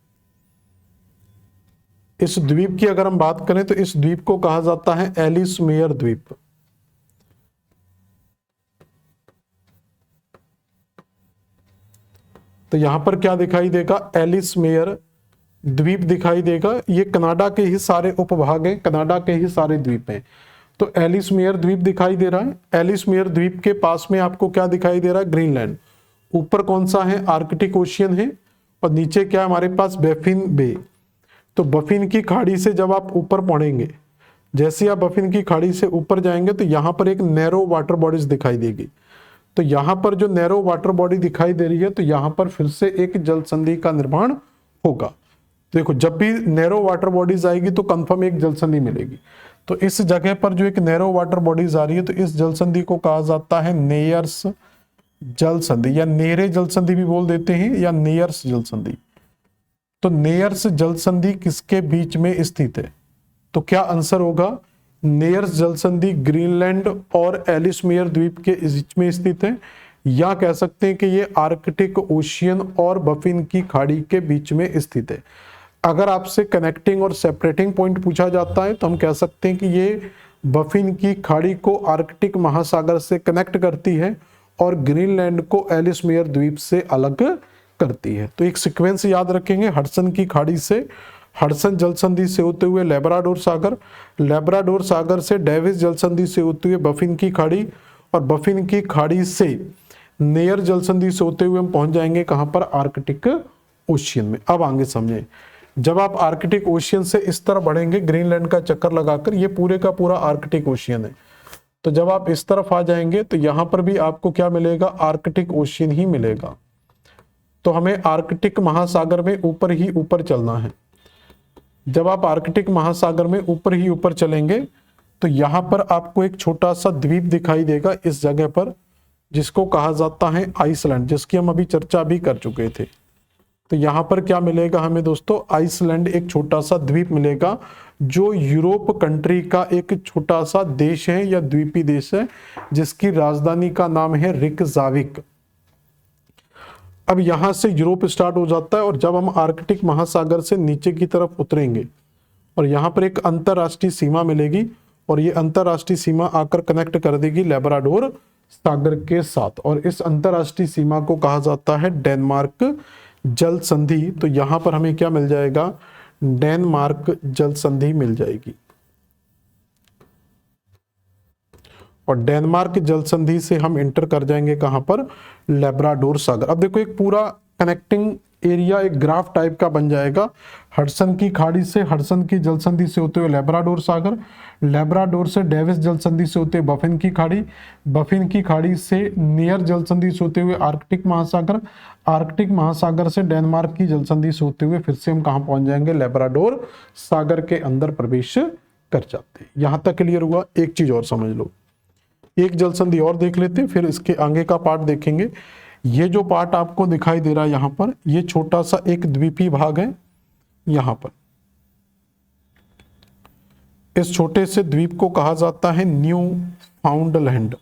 इस द्वीप की अगर हम बात करें तो इस द्वीप को कहा जाता है एलिस मेयर द्वीप। तो यहां पर क्या दिखाई देगा, एलिस मेयर द्वीप दिखाई देगा। ये कनाडा के ही सारे उपभाग हैं, कनाडा के ही सारे द्वीप हैं। तो एलिस मेयर द्वीप दिखाई दे रहा है। एलिस मेयर द्वीप के पास में आपको क्या दिखाई दे रहा है, ग्रीनलैंड। ऊपर कौन सा है, आर्कटिक ओशियन है, और नीचे क्या है हमारे पास, बैफिन बे। तो बफिन की खाड़ी से जब आप ऊपर पहुंचेंगे, जैसे आप बफिन की खाड़ी से ऊपर जाएंगे तो यहां पर एक नैरो वाटर बॉडीज दिखाई देगी। तो यहां पर जो नैरो वाटर बॉडी दिखाई दे रही है, तो यहां पर फिर से एक जल संधि का निर्माण होगा। देखो जब भी नैरो वाटर बॉडीज आएगी तो कंफर्म एक जल संधि मिलेगी। तो इस जगह पर जो एक नैरो वाटर बॉडीज आ रही है तो इस जल संधि को कहा जाता है नेयर्स जल संधि, या नेरे जल संधि भी बोल देते हैं, या नेयर्स जल संधि। तो नेयर्स जल संधि किसके बीच में स्थित है? तो क्या आंसर होगा? नेयर्स जल संधि ग्रीनलैंड और एलिसमेयर द्वीप के बीच में स्थित है, या कह सकते हैं कि ये आर्कटिक ओशियन और बफिन की खाड़ी के बीच में स्थित है। अगर आपसे कनेक्टिंग और सेपरेटिंग पॉइंट पूछा जाता है तो हम कह सकते हैं कि ये बफिन की खाड़ी को आर्कटिक महासागर से कनेक्ट करती है और ग्रीनलैंड को एलिसमेयर द्वीप से अलग करती है। तो एक सीक्वेंस याद रखेंगे, हडसन की खाड़ी से, हडसन जल संधि से होते हुए लेब्राडोर सागर, लेब्राडोर सागर से डेविस जल संधि से होते हुए बफिन की खाड़ी, और बफिन की खाड़ी से नेयर जल संधि से होते हुए हम पहुंच जाएंगे कहां पर? आर्कटिक ओशियन में। अब आगे समझें, जब आप आर्कटिक ओशियन से इस तरफ बढ़ेंगे ग्रीनलैंड का चक्कर लगाकर, ये पूरे का पूरा आर्कटिक ओशियन है। तो जब आप इस तरफ आ जाएंगे तो यहां पर भी आपको क्या मिलेगा? आर्कटिक ओशियन ही मिलेगा। तो हमें आर्कटिक महासागर में ऊपर ही ऊपर चलना है। जब आप आर्कटिक महासागर में ऊपर ही ऊपर चलेंगे तो यहां पर आपको एक छोटा सा द्वीप दिखाई देगा इस जगह पर, जिसको कहा जाता है आइसलैंड, जिसकी हम अभी चर्चा भी कर चुके थे। तो यहां पर क्या मिलेगा हमें दोस्तों? आइसलैंड, एक छोटा सा द्वीप मिलेगा जो यूरोप कंट्री का एक छोटा सा देश है या द्वीपी देश है, जिसकी राजधानी का नाम है रिकजाविक। अब यहां से यूरोप स्टार्ट हो जाता है, और जब हम आर्कटिक महासागर से नीचे की तरफ उतरेंगे और यहां पर एक अंतरराष्ट्रीय सीमा मिलेगी, और ये अंतरराष्ट्रीय सीमा आकर कनेक्ट कर देगी लेब्राडोर सागर के साथ, और इस अंतरराष्ट्रीय सीमा को कहा जाता है डेनमार्क जल संधि। तो यहां पर हमें क्या मिल जाएगा? डेनमार्क जल संधि मिल जाएगी, और डेनमार्क जल संधि से हम इंटर कर जाएंगे कहां पर? लेब्राडोर सागर। अब देखो एक पूरा कनेक्टिंग एरिया एक ग्राफ टाइप का बन जाएगा। हडसन की खाड़ी से, हडसन की जल संधि से होते हुए लेब्राडोर सागर, लेब्राडोर से डेविस जल संधि से होते हुए बफिन की खाड़ी, बफिन की खाड़ी से नियर जल संधि से होते हुए आर्कटिक महासागर, आर्कटिक महासागर से डेनमार्क की जल संधि से होते हुए फिर से हम कहां पहुंच जाएंगे? लेब्राडोर सागर के अंदर प्रवेश कर जाते हैं। यहां तक क्लियर हुआ? एक चीज और समझ लो, एक जल संधि और देख लेते हैं, फिर इसके आगे का पार्ट देखेंगे। ये जो पार्ट आपको दिखाई दे रहा है यहां पर, ये छोटा सा एक द्वीपीय भाग है। यहां पर इस छोटे से द्वीप को कहा जाता है न्यू फाउंडलैंड।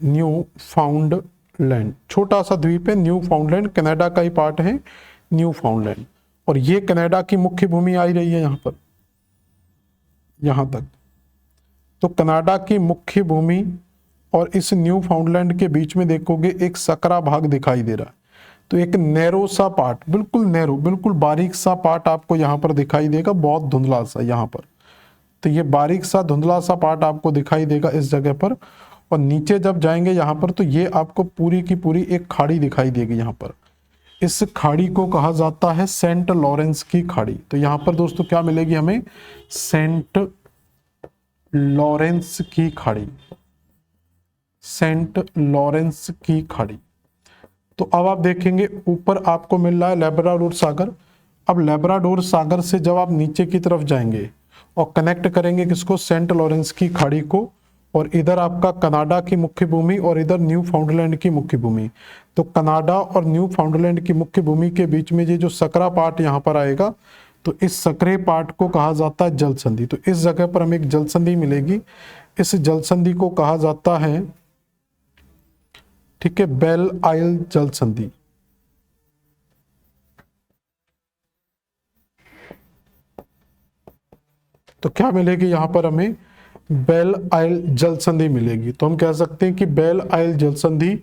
न्यू फाउंडलैंड छोटा सा द्वीप है, न्यू फाउंडलैंड कनाडा का ही पार्ट है न्यू फाउंडलैंड, और ये कनाडा की मुख्य भूमि आ रही है यहां पर, यहां तक। तो कनाडा की मुख्य भूमि और इस न्यू फाउंडलैंड के बीच में देखोगे एक सकरा भाग दिखाई दे रहा है। तो एक नैरो सा पार्ट, बिल्कुल नैरो, बिल्कुल बारीक सा पार्ट आपको यहाँ पर दिखाई देगा, बहुत धुंधला सा यहाँ पर। तो ये बारीक सा धुंधला सा पार्ट आपको दिखाई देगा इस जगह पर, और नीचे जब जाएंगे यहाँ पर तो ये आपको पूरी की पूरी एक खाड़ी दिखाई देगी यहाँ पर। इस खाड़ी को कहा जाता है सेंट लॉरेंस की खाड़ी। तो यहाँ पर दोस्तों क्या मिलेगी हमें? सेंट लॉरेंस की खाड़ी, सेंट लॉरेंस की खाड़ी। तो अब आप देखेंगे ऊपर आपको मिल रहा है लेब्राडोर सागर। अब लेब्राडोर सागर से जब आप नीचे की तरफ जाएंगे और कनेक्ट करेंगे किसको? सेंट लॉरेंस की खाड़ी को, और इधर आपका कनाडा की मुख्य भूमि और इधर न्यू फाउंडलैंड की मुख्य भूमि। तो कनाडा और न्यू फाउंडलैंड की मुख्य भूमि के बीच में ये जो सकरा पार्ट यहाँ पर आएगा, तो इस सकरे पार्ट को कहा जाता है जल संधि। तो इस जगह पर हमें एक जल संधि मिलेगी, इस जल संधि को कहा जाता है, ठीक है, बेल आइल जल संधि। तो क्या मिलेगी यहां पर हमें? बेल आइल जल संधि मिलेगी। तो हम कह सकते हैं कि बेल आइल जल संधि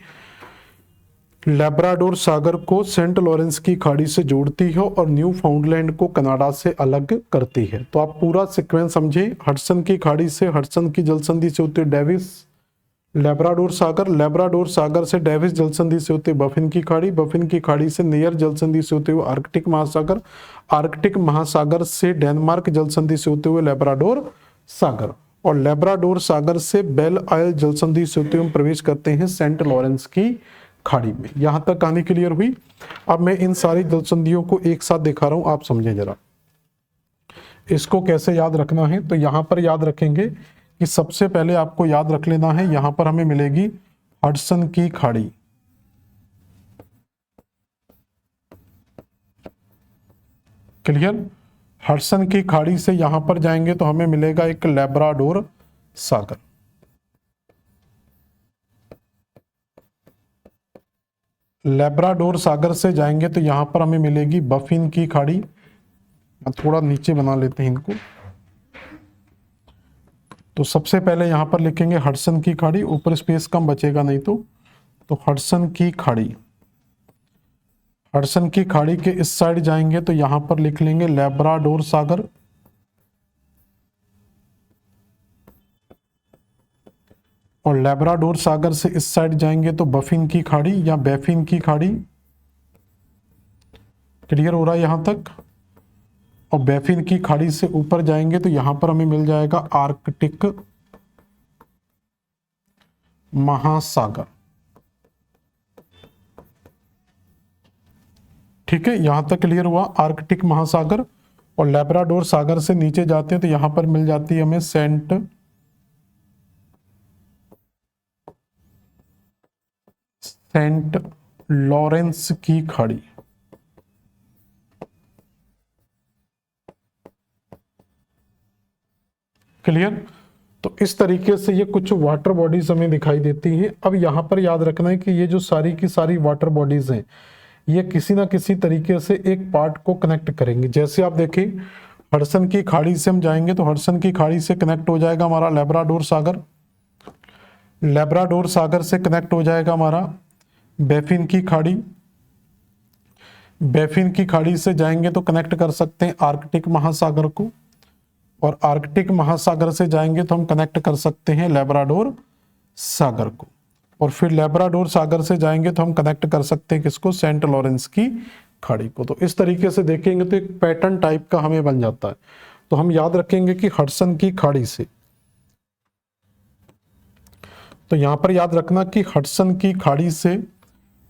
लेब्राडोर सागर को सेंट लॉरेंस की खाड़ी से जोड़ती है और न्यू फाउंडलैंड को कनाडा से अलग करती है। तो आप पूरा सीक्वेंस समझें, हडसन की खाड़ी से, हडसन की जल संधि से होते डेविस, लेब्राडोर सागर, लेब्राडोर सागर से डेविस जल संधि से होते बफिन की खाड़ी, बफिन की खाड़ी से नियर जल संधि से होते हुए आर्कटिक महासागर, आर्कटिक महासागर से डेनमार्क जल संधि से होते हुए लेब्राडोर सागर, और लेब्राडोर सागर से बेल आइल जल संधि से होते हुए हम प्रवेश करते हैं सेंट लॉरेंस की खाड़ी में। यहां तक कहानी क्लियर हुई। अब मैं इन सारी जल संधियों को एक साथ दिखा रहा हूं, आप समझें जरा इसको कैसे याद रखना है। तो यहां पर याद रखेंगे कि सबसे पहले आपको याद रख लेना है, यहां पर हमें मिलेगी हडसन की खाड़ी। क्लियर? हडसन की खाड़ी से यहां पर जाएंगे तो हमें मिलेगा एक लैब्राडोर सागर। लैब्राडोर सागर से जाएंगे तो यहां पर हमें मिलेगी बफिन की खाड़ी। थोड़ा नीचे बना लेते हैं इनको। तो सबसे पहले यहां पर लिखेंगे हडसन की खाड़ी, ऊपर स्पेस कम बचेगा नहीं तो हडसन की खाड़ी। हडसन की खाड़ी के इस साइड जाएंगे तो यहां पर लिख लेंगे लैब्राडोर सागर। और लैब्राडोर सागर से इस साइड जाएंगे तो बफिन की खाड़ी या बैफिन की खाड़ी। क्लियर हो रहा है यहां तक? और बैफिन की खाड़ी से ऊपर जाएंगे तो यहां पर हमें मिल जाएगा आर्कटिक महासागर। ठीक है, यहां तक क्लियर हुआ आर्कटिक महासागर। और लैब्राडोर सागर से नीचे जाते हैं तो यहां पर मिल जाती है हमें सेंट लॉरेंस की खाड़ी। क्लियर? तो इस तरीके से ये कुछ वाटर बॉडीज हमें दिखाई देती हैं। अब यहां पर याद रखना है कि ये जो सारी की सारी वाटर बॉडीज हैं ये किसी ना किसी तरीके से एक पार्ट को कनेक्ट करेंगे। जैसे आप देखें हडसन की खाड़ी से हम जाएंगे तो हडसन की खाड़ी से कनेक्ट हो जाएगा हमारा लैब्राडोर सागर। लैब्राडोर सागर से कनेक्ट हो जाएगा हमारा बैफिन की खाड़ी। बैफिन की खाड़ी से जाएंगे तो कनेक्ट कर सकते हैं आर्कटिक महासागर को। और आर्कटिक महासागर से जाएंगे तो हम कनेक्ट कर सकते हैं लैब्राडोर सागर को। और फिर लैब्राडोर सागर से जाएंगे तो हम कनेक्ट कर सकते हैं किसको? सेंट लॉरेंस की खाड़ी को। तो इस तरीके से देखेंगे तो एक पैटर्न टाइप का हमें बन जाता है। तो हम याद रखेंगे कि हडसन की खाड़ी से, तो यहां पर याद रखना कि हडसन की खाड़ी से,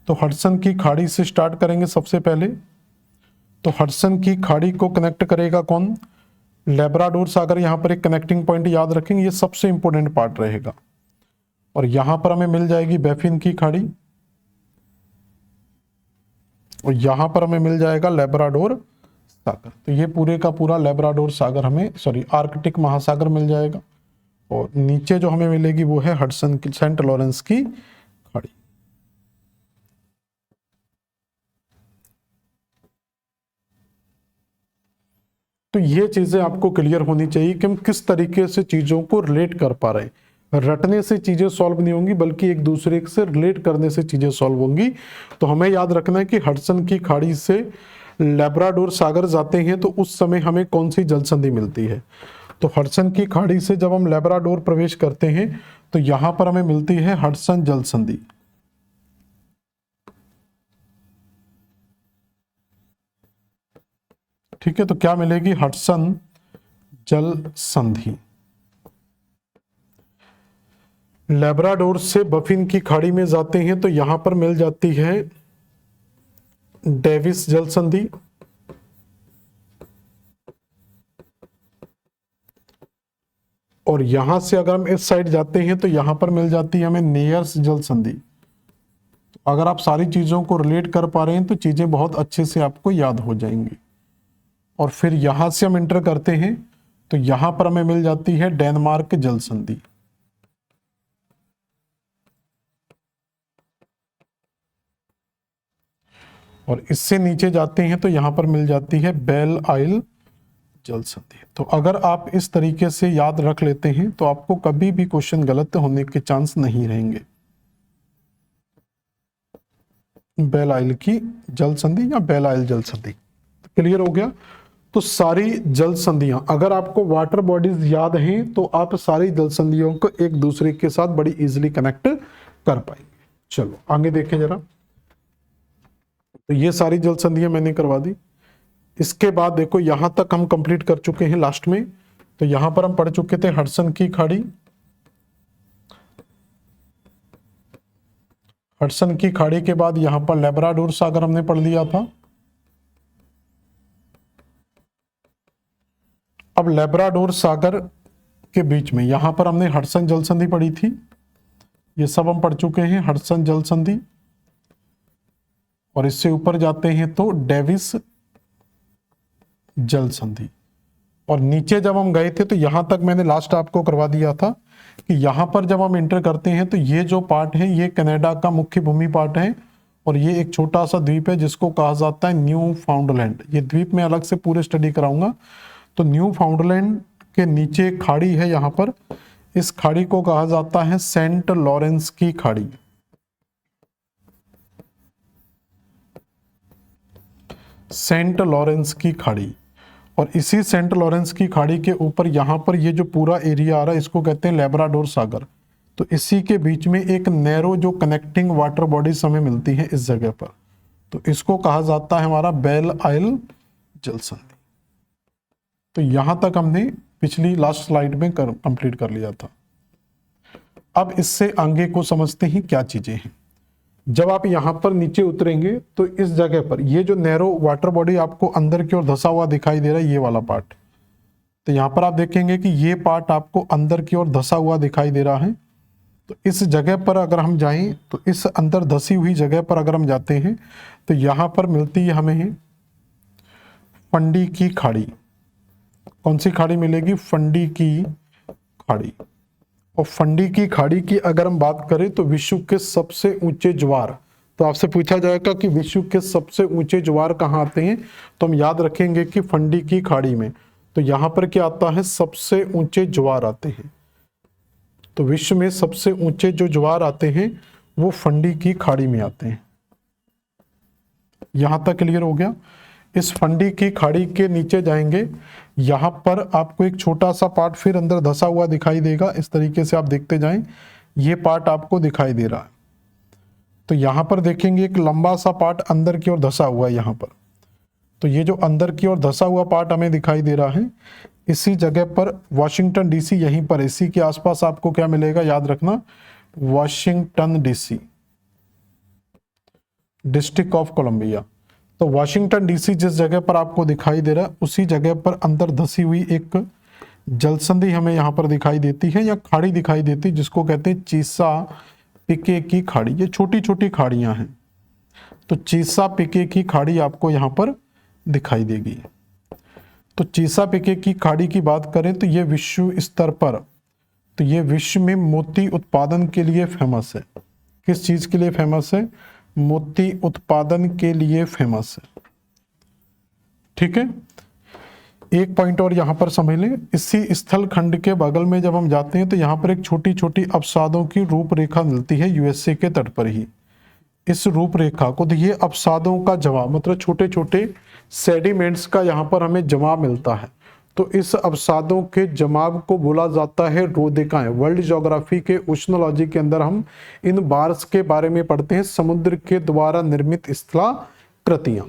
तो हडसन की खाड़ी से स्टार्ट करेंगे सबसे पहले। तो हडसन की खाड़ी को कनेक्ट करेगा कौन? लैब्राडोर सागर। यहां पर एक कनेक्टिंग पॉइंट याद रखेंगे, ये सबसे इंपॉर्टेंट पार्ट रहेगा। और यहां पर हमें मिल जाएगी बैफिन की खाड़ी और यहां पर हमें मिल जाएगा लैब्राडोर सागर। तो ये पूरे का पूरा लैब्राडोर सागर हमें, सॉरी, आर्कटिक महासागर मिल जाएगा। और नीचे जो हमें मिलेगी वो है हडसन की, सेंट लॉरेंस की खाड़ी। तो ये चीजें आपको क्लियर होनी चाहिए कि हम किस तरीके से चीजों को रिलेट कर पा रहे हैं। रटने से चीजें सॉल्व नहीं होंगी बल्कि एक दूसरे से रिलेट करने से चीजें सॉल्व होंगी। तो हमें याद रखना है कि हडसन की खाड़ी से लैब्राडोर सागर जाते हैं तो उस समय हमें कौन सी जल संधि मिलती है? तो हडसन की खाड़ी से जब हम लैब्राडोर प्रवेश करते हैं तो यहां पर हमें मिलती है हडसन जल संधि। ठीक है, तो क्या मिलेगी? हडसन जल संधि। लैब्राडोर से बफिन की खाड़ी में जाते हैं तो यहां पर मिल जाती है डेविस जल संधि। और यहां से अगर हम इस साइड जाते हैं तो यहां पर मिल जाती है हमें नेयर्स जल संधि। तो अगर आप सारी चीजों को रिलेट कर पा रहे हैं तो चीजें बहुत अच्छे से आपको याद हो जाएंगी। और फिर यहां से हम एंटर करते हैं तो यहां पर हमें मिल जाती है डेनमार्क जल संधि। और इससे नीचे जाते हैं तो यहां पर मिल जाती है बेल आइल जल संधि। तो अगर आप इस तरीके से याद रख लेते हैं तो आपको कभी भी क्वेश्चन गलत होने के चांस नहीं रहेंगे। बेल आइल की जल संधि या बेल आइल जल संधि, क्लियर हो गया? तो सारी जल संधियां, अगर आपको वाटर बॉडीज याद हैं तो आप सारी जल संधियों को एक दूसरे के साथ बड़ी इजीली कनेक्ट कर पाएंगे। चलो आगे देखें जरा। तो ये सारी जल संधियां मैंने करवा दी। इसके बाद देखो यहां तक हम कंप्लीट कर चुके हैं लास्ट में। तो यहां पर हम पढ़ चुके थे हडसन की खाड़ी, हडसन की खाड़ी के बाद यहां पर लेब्राडोर सागर हमने पढ़ लिया था। अब लेब्राडोर सागर के बीच में यहां पर हमने हडसन जल संधि पढ़ी थी, ये सब हम पढ़ चुके हैं, हडसन जल संधि। और इससे ऊपर जाते हैं तो डेविस जल संधि। और नीचे जब हम गए थे तो यहां तक मैंने लास्ट आपको करवा दिया था कि यहां पर जब हम एंटर करते हैं तो ये जो पार्ट है ये कनाडा का मुख्य भूमि पार्ट है, और ये एक छोटा सा द्वीप है जिसको कहा जाता है न्यू फाउंडलैंड। ये द्वीप में अलग से पूरे स्टडी कराऊंगा। तो न्यू फाउंडलैंड के नीचे एक खाड़ी है यहां पर, इस खाड़ी को कहा जाता है सेंट लॉरेंस की खाड़ी। सेंट लॉरेंस की खाड़ी। और इसी सेंट लॉरेंस की खाड़ी के ऊपर यहां पर ये जो पूरा एरिया आ रहा है इसको कहते हैं लेब्राडोर सागर। तो इसी के बीच में एक नैरो जो कनेक्टिंग वाटर बॉडीज हमें मिलती है इस जगह पर, तो इसको कहा जाता है हमारा बेल आइल जल संधि। तो यहां तक हमने पिछली लास्ट स्लाइड में कंप्लीट कर लिया था। अब इससे आगे को समझते हैं क्या चीजें हैं। जब आप यहां पर नीचे उतरेंगे तो इस जगह पर ये जो नैरो वाटर बॉडी आपको अंदर की ओर धंसा हुआ दिखाई दे रहा है, ये वाला पार्ट, तो यहां पर आप देखेंगे कि ये पार्ट आपको अंदर की ओर धंसा हुआ दिखाई दे रहा है। तो इस जगह पर अगर हम जाएं तो इस अंदर धंसी हुई जगह पर अगर हम जाते हैं तो यहां पर मिलती है हमें फंडी की खाड़ी। कौन सी खाड़ी मिलेगी? फंडी की खाड़ी। और फंडी की खाड़ी की अगर हम बात करें तो विश्व के सबसे ऊंचे ज्वार, तो आपसे पूछा जाएगा कि विश्व के सबसे ऊंचे ज्वार कहाँ आते हैं, तो हम याद रखेंगे कि फंडी की खाड़ी में। तो यहां पर क्या आता है? सबसे ऊंचे ज्वार आते हैं। तो विश्व में सबसे ऊंचे जो ज्वार आते हैं वो फंडी की खाड़ी में आते हैं। यहां तक क्लियर हो गया। इस फंडी की खाड़ी के नीचे जाएंगे, यहां पर आपको एक छोटा सा पार्ट फिर अंदर धंसा हुआ दिखाई देगा। इस तरीके से आप देखते जाएं, ये पार्ट आपको दिखाई दे रहा है। तो यहां पर देखेंगे एक लंबा सा पार्ट अंदर की ओर धंसा हुआ है यहां पर। तो ये जो अंदर की ओर धंसा हुआ पार्ट हमें दिखाई दे रहा है, इसी जगह पर वाशिंगटन डीसी यहीं पर, इसी के आसपास आपको क्या मिलेगा याद रखना, Washington DC, District of Columbia. तो वाशिंगटन डीसी जिस जगह पर आपको दिखाई दे रहा है उसी जगह पर अंदर धंसी हुई एक जलसंधि हमें यहां पर दिखाई देती है या खाड़ी दिखाई देती है, जिसको कहते हैं चीसा पिके की खाड़ी। ये छोटी छोटी खाड़ियां हैं। तो चीसा पिके की खाड़ी आपको यहां पर दिखाई देगी। तो चीसा पिके की खाड़ी की बात करें तो ये विश्व स्तर पर, तो ये विश्व में मोती उत्पादन के लिए फेमस है। किस चीज के लिए फेमस है? मोती उत्पादन के लिए फेमस है। ठीक है, एक पॉइंट और यहां पर समझ लें, इसी स्थल खंड के बगल में जब हम जाते हैं तो यहां पर एक छोटी छोटी अवसादों की रूपरेखा मिलती है यूएसए के तट पर ही। इस रूपरेखा को देखिए, अवसादों का जवाब मतलब छोटे छोटे सेडिमेंट्स का यहां पर हमें जवाब मिलता है। तो इस अवसादों के जमाव को बोला जाता है रोदिकाएं। वर्ल्ड ज्योग्राफी के ओशनोलॉजी के अंदर हम इन बार्स के बारे में पढ़ते हैं, समुद्र के द्वारा निर्मित स्थलाकृतियां।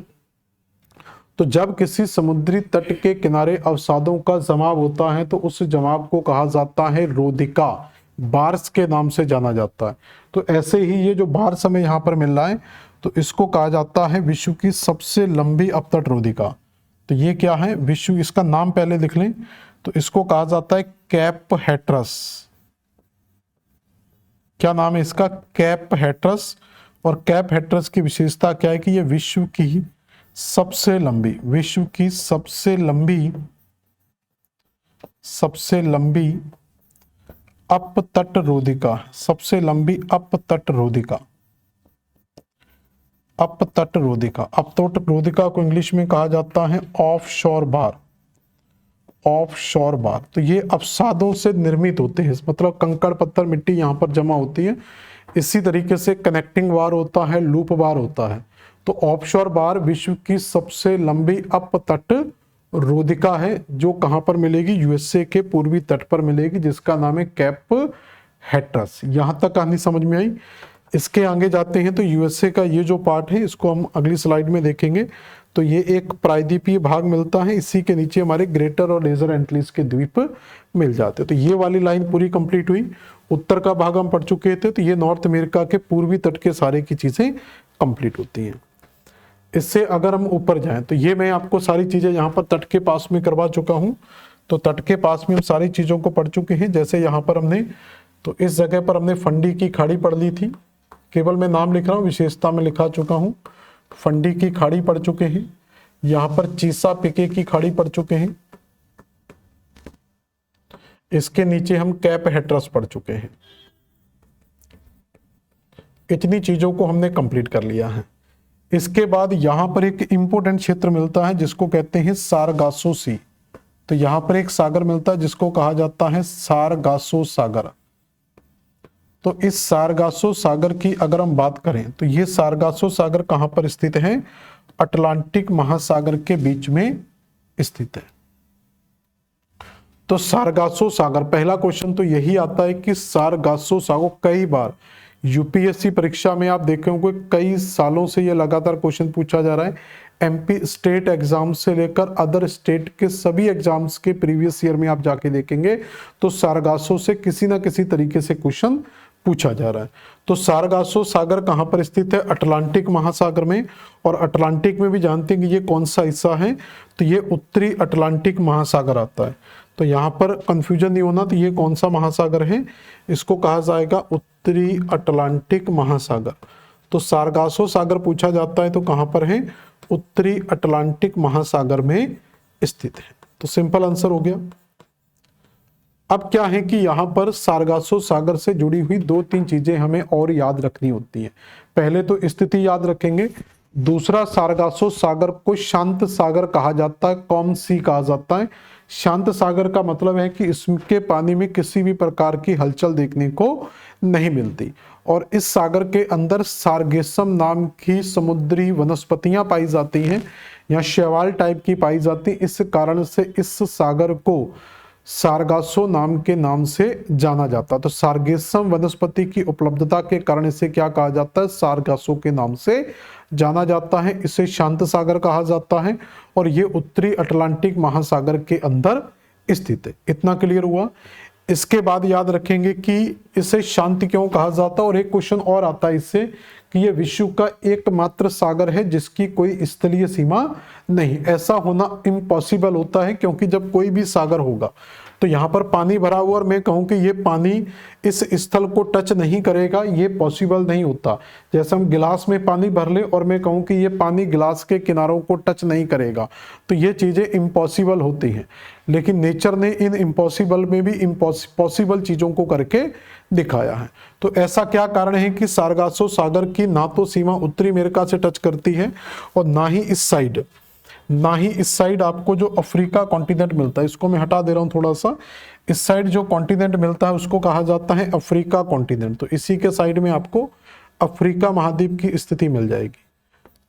तो जब किसी समुद्री तट के किनारे अवसादों का जमाव होता है तो उस जमाव को कहा जाता है रोदिका, बार्स के नाम से जाना जाता है। तो ऐसे ही ये जो बार्स हमें यहाँ पर मिल रहा है तो इसको कहा जाता है विश्व की सबसे लंबी अपतट रोदिका। तो ये क्या है? विश्व, इसका नाम पहले लिख लें, तो इसको कहा जाता है कैप हैट्रस। क्या नाम है इसका? कैप हैट्रस। और कैप हैट्रस की विशेषता क्या है कि ये विश्व की सबसे लंबी, विश्व की सबसे लंबी अपतट रोदिका, सबसे लंबी अपतट रोदिका। अपतट रोदिका, अपतट रोदिका को इंग्लिश में कहा जाता है ऑफ शोर बार। ऑफ शोर बार, तो ये अवसादों से निर्मित होते हैं, मतलब कंकड़ पत्थर मिट्टी यहाँ पर जमा होती है। इसी तरीके से कनेक्टिंग बार होता है, लूप बार होता है। तो ऑफशोर बार विश्व की सबसे लंबी अपतट रोदिका है, जो कहां पर मिलेगी? यूएसए के पूर्वी तट पर मिलेगी, जिसका नाम है कैप हैट्रस। यहां तक कहानी समझ में आई। इसके आगे जाते हैं तो यूएसए का ये जो पार्ट है इसको हम अगली स्लाइड में देखेंगे। तो ये एक प्रायद्वीपीय भाग मिलता है, इसी के नीचे हमारे ग्रेटर और लेजर एंटील्स के द्वीप मिल जाते हैं। तो ये वाली लाइन पूरी कंप्लीट हुई। उत्तर का भाग हम पढ़ चुके थे, तो ये नॉर्थ अमेरिका के पूर्वी तट के सारे की चीजें कंप्लीट होती हैं। इससे अगर हम ऊपर जाएं तो ये मैं आपको सारी चीजें यहाँ पर तट के पास में करवा चुका हूँ। तो तट के पास में हम सारी चीजों को पढ़ चुके हैं। जैसे यहाँ पर हमने, तो इस जगह पर हमने फंडी की खाड़ी पढ़ ली थी, केवल मैं नाम लिख रहा हूँ, विशेषता में लिखा चुका हूँ। फंडी की खाड़ी पढ़ चुके हैं। यहाँ पर चीसा पिके की खाड़ी पढ़ चुके हैं। इसके नीचे हम कैप हेट्रस पढ़ चुके हैं। इतनी चीजों को हमने कंप्लीट कर लिया है। इसके बाद यहाँ पर एक इंपोर्टेंट क्षेत्र मिलता है जिसको कहते हैं सारगासो सी। तो यहाँ पर एक सागर मिलता है जिसको कहा जाता है सारगासो सागर। तो इस सारगासो सागर की अगर हम बात करें तो ये सारगासो सागर कहां पर स्थित है? अटलांटिक महासागर के बीच में स्थित है। तो सारगासो सागर, पहला क्वेश्चन तो यही आता है कि सारगासो सागर, कई बार यूपीएससी परीक्षा में आप देखे होंगे कई सालों से ये लगातार क्वेश्चन पूछा जा रहा है। एमपी स्टेट एग्जाम से लेकर अदर स्टेट के सभी एग्जाम्स के प्रीवियस ईयर में आप जाके देखेंगे तो सारगासो से किसी ना किसी तरीके से क्वेश्चन पूछा जा रहा है। तो सारगासो सागर कहां पर स्थित है? अटलांटिक महासागर में। और अटलांटिक में भी जानते हैं कि ये कौन सा हिस्सा है, तो ये उत्तरी अटलांटिक महासागर आता है। तो यहाँ पर कंफ्यूजन नहीं होना, तो ये कौन सा महासागर है? इसको कहा जाएगा उत्तरी अटलांटिक महासागर। तो सारगासो सागर पूछा जाता है तो कहां पर है? उत्तरी अटलांटिक महासागर में स्थित है। तो सिंपल आंसर हो गया। अब क्या है कि यहां पर सारगासो सागर से जुड़ी हुई 2-3 चीजें हमें और याद रखनी होती हैं। पहले तो स्थिति याद रखेंगे, दूसरा सारगासो सागर को शांत सागर कहा जाता है, कॉम सी कहा जाता है। शांत सागर का मतलब है कि इसके पानी में किसी भी प्रकार की हलचल देखने को नहीं मिलती। और इस सागर के अंदर सारगेसम नाम की समुद्री वनस्पतियां पाई जाती हैं या शैवाल टाइप की पाई जाती। इस कारण से इस सागर को सारगासो नाम के नाम से जाना जाता है। तो सारगेसम वनस्पति की उपलब्धता के कारण इसे क्या कहा जाता है? सारगासो के नाम से जाना जाता है। इसे शांत सागर कहा जाता है और ये उत्तरी अटलांटिक महासागर के अंदर स्थित है। इतना क्लियर हुआ। इसके बाद याद रखेंगे कि इसे शांत क्यों कहा जाता है। और एक क्वेश्चन और आता है इससे कि यह विश्व का एकमात्र सागर है जिसकी कोई स्थलीय सीमा नहीं। ऐसा होना इम्पॉसिबल होता है क्योंकि जब कोई भी सागर होगा तो यहाँ पर पानी भरा हुआ और मैं कहूँ कि ये पानी इस स्थल को टच नहीं करेगा, ये पॉसिबल नहीं होता। जैसे हम गिलास में पानी भर ले और मैं कहूँ कि ये पानी गिलास के किनारों को टच नहीं करेगा, तो ये चीज़ें इम्पॉसिबल होती हैं। लेकिन नेचर ने इन इम्पॉसिबल में भी पॉसिबल चीज़ों को करके दिखाया है। तो ऐसा क्या कारण है कि सारगासो सागर की ना तो सीमा उत्तरी अमेरिका से टच करती है और ना ही इस साइड आपको जो अफ्रीका कॉन्टिनेंट मिलता है, इसको मैं हटा दे रहा हूं थोड़ा सा। इस साइड जो कॉन्टिनेंट मिलता है उसको कहा जाता है अफ्रीका कॉन्टिनेंट। तो इसी के साइड में आपको अफ्रीका महाद्वीप की स्थिति मिल जाएगी।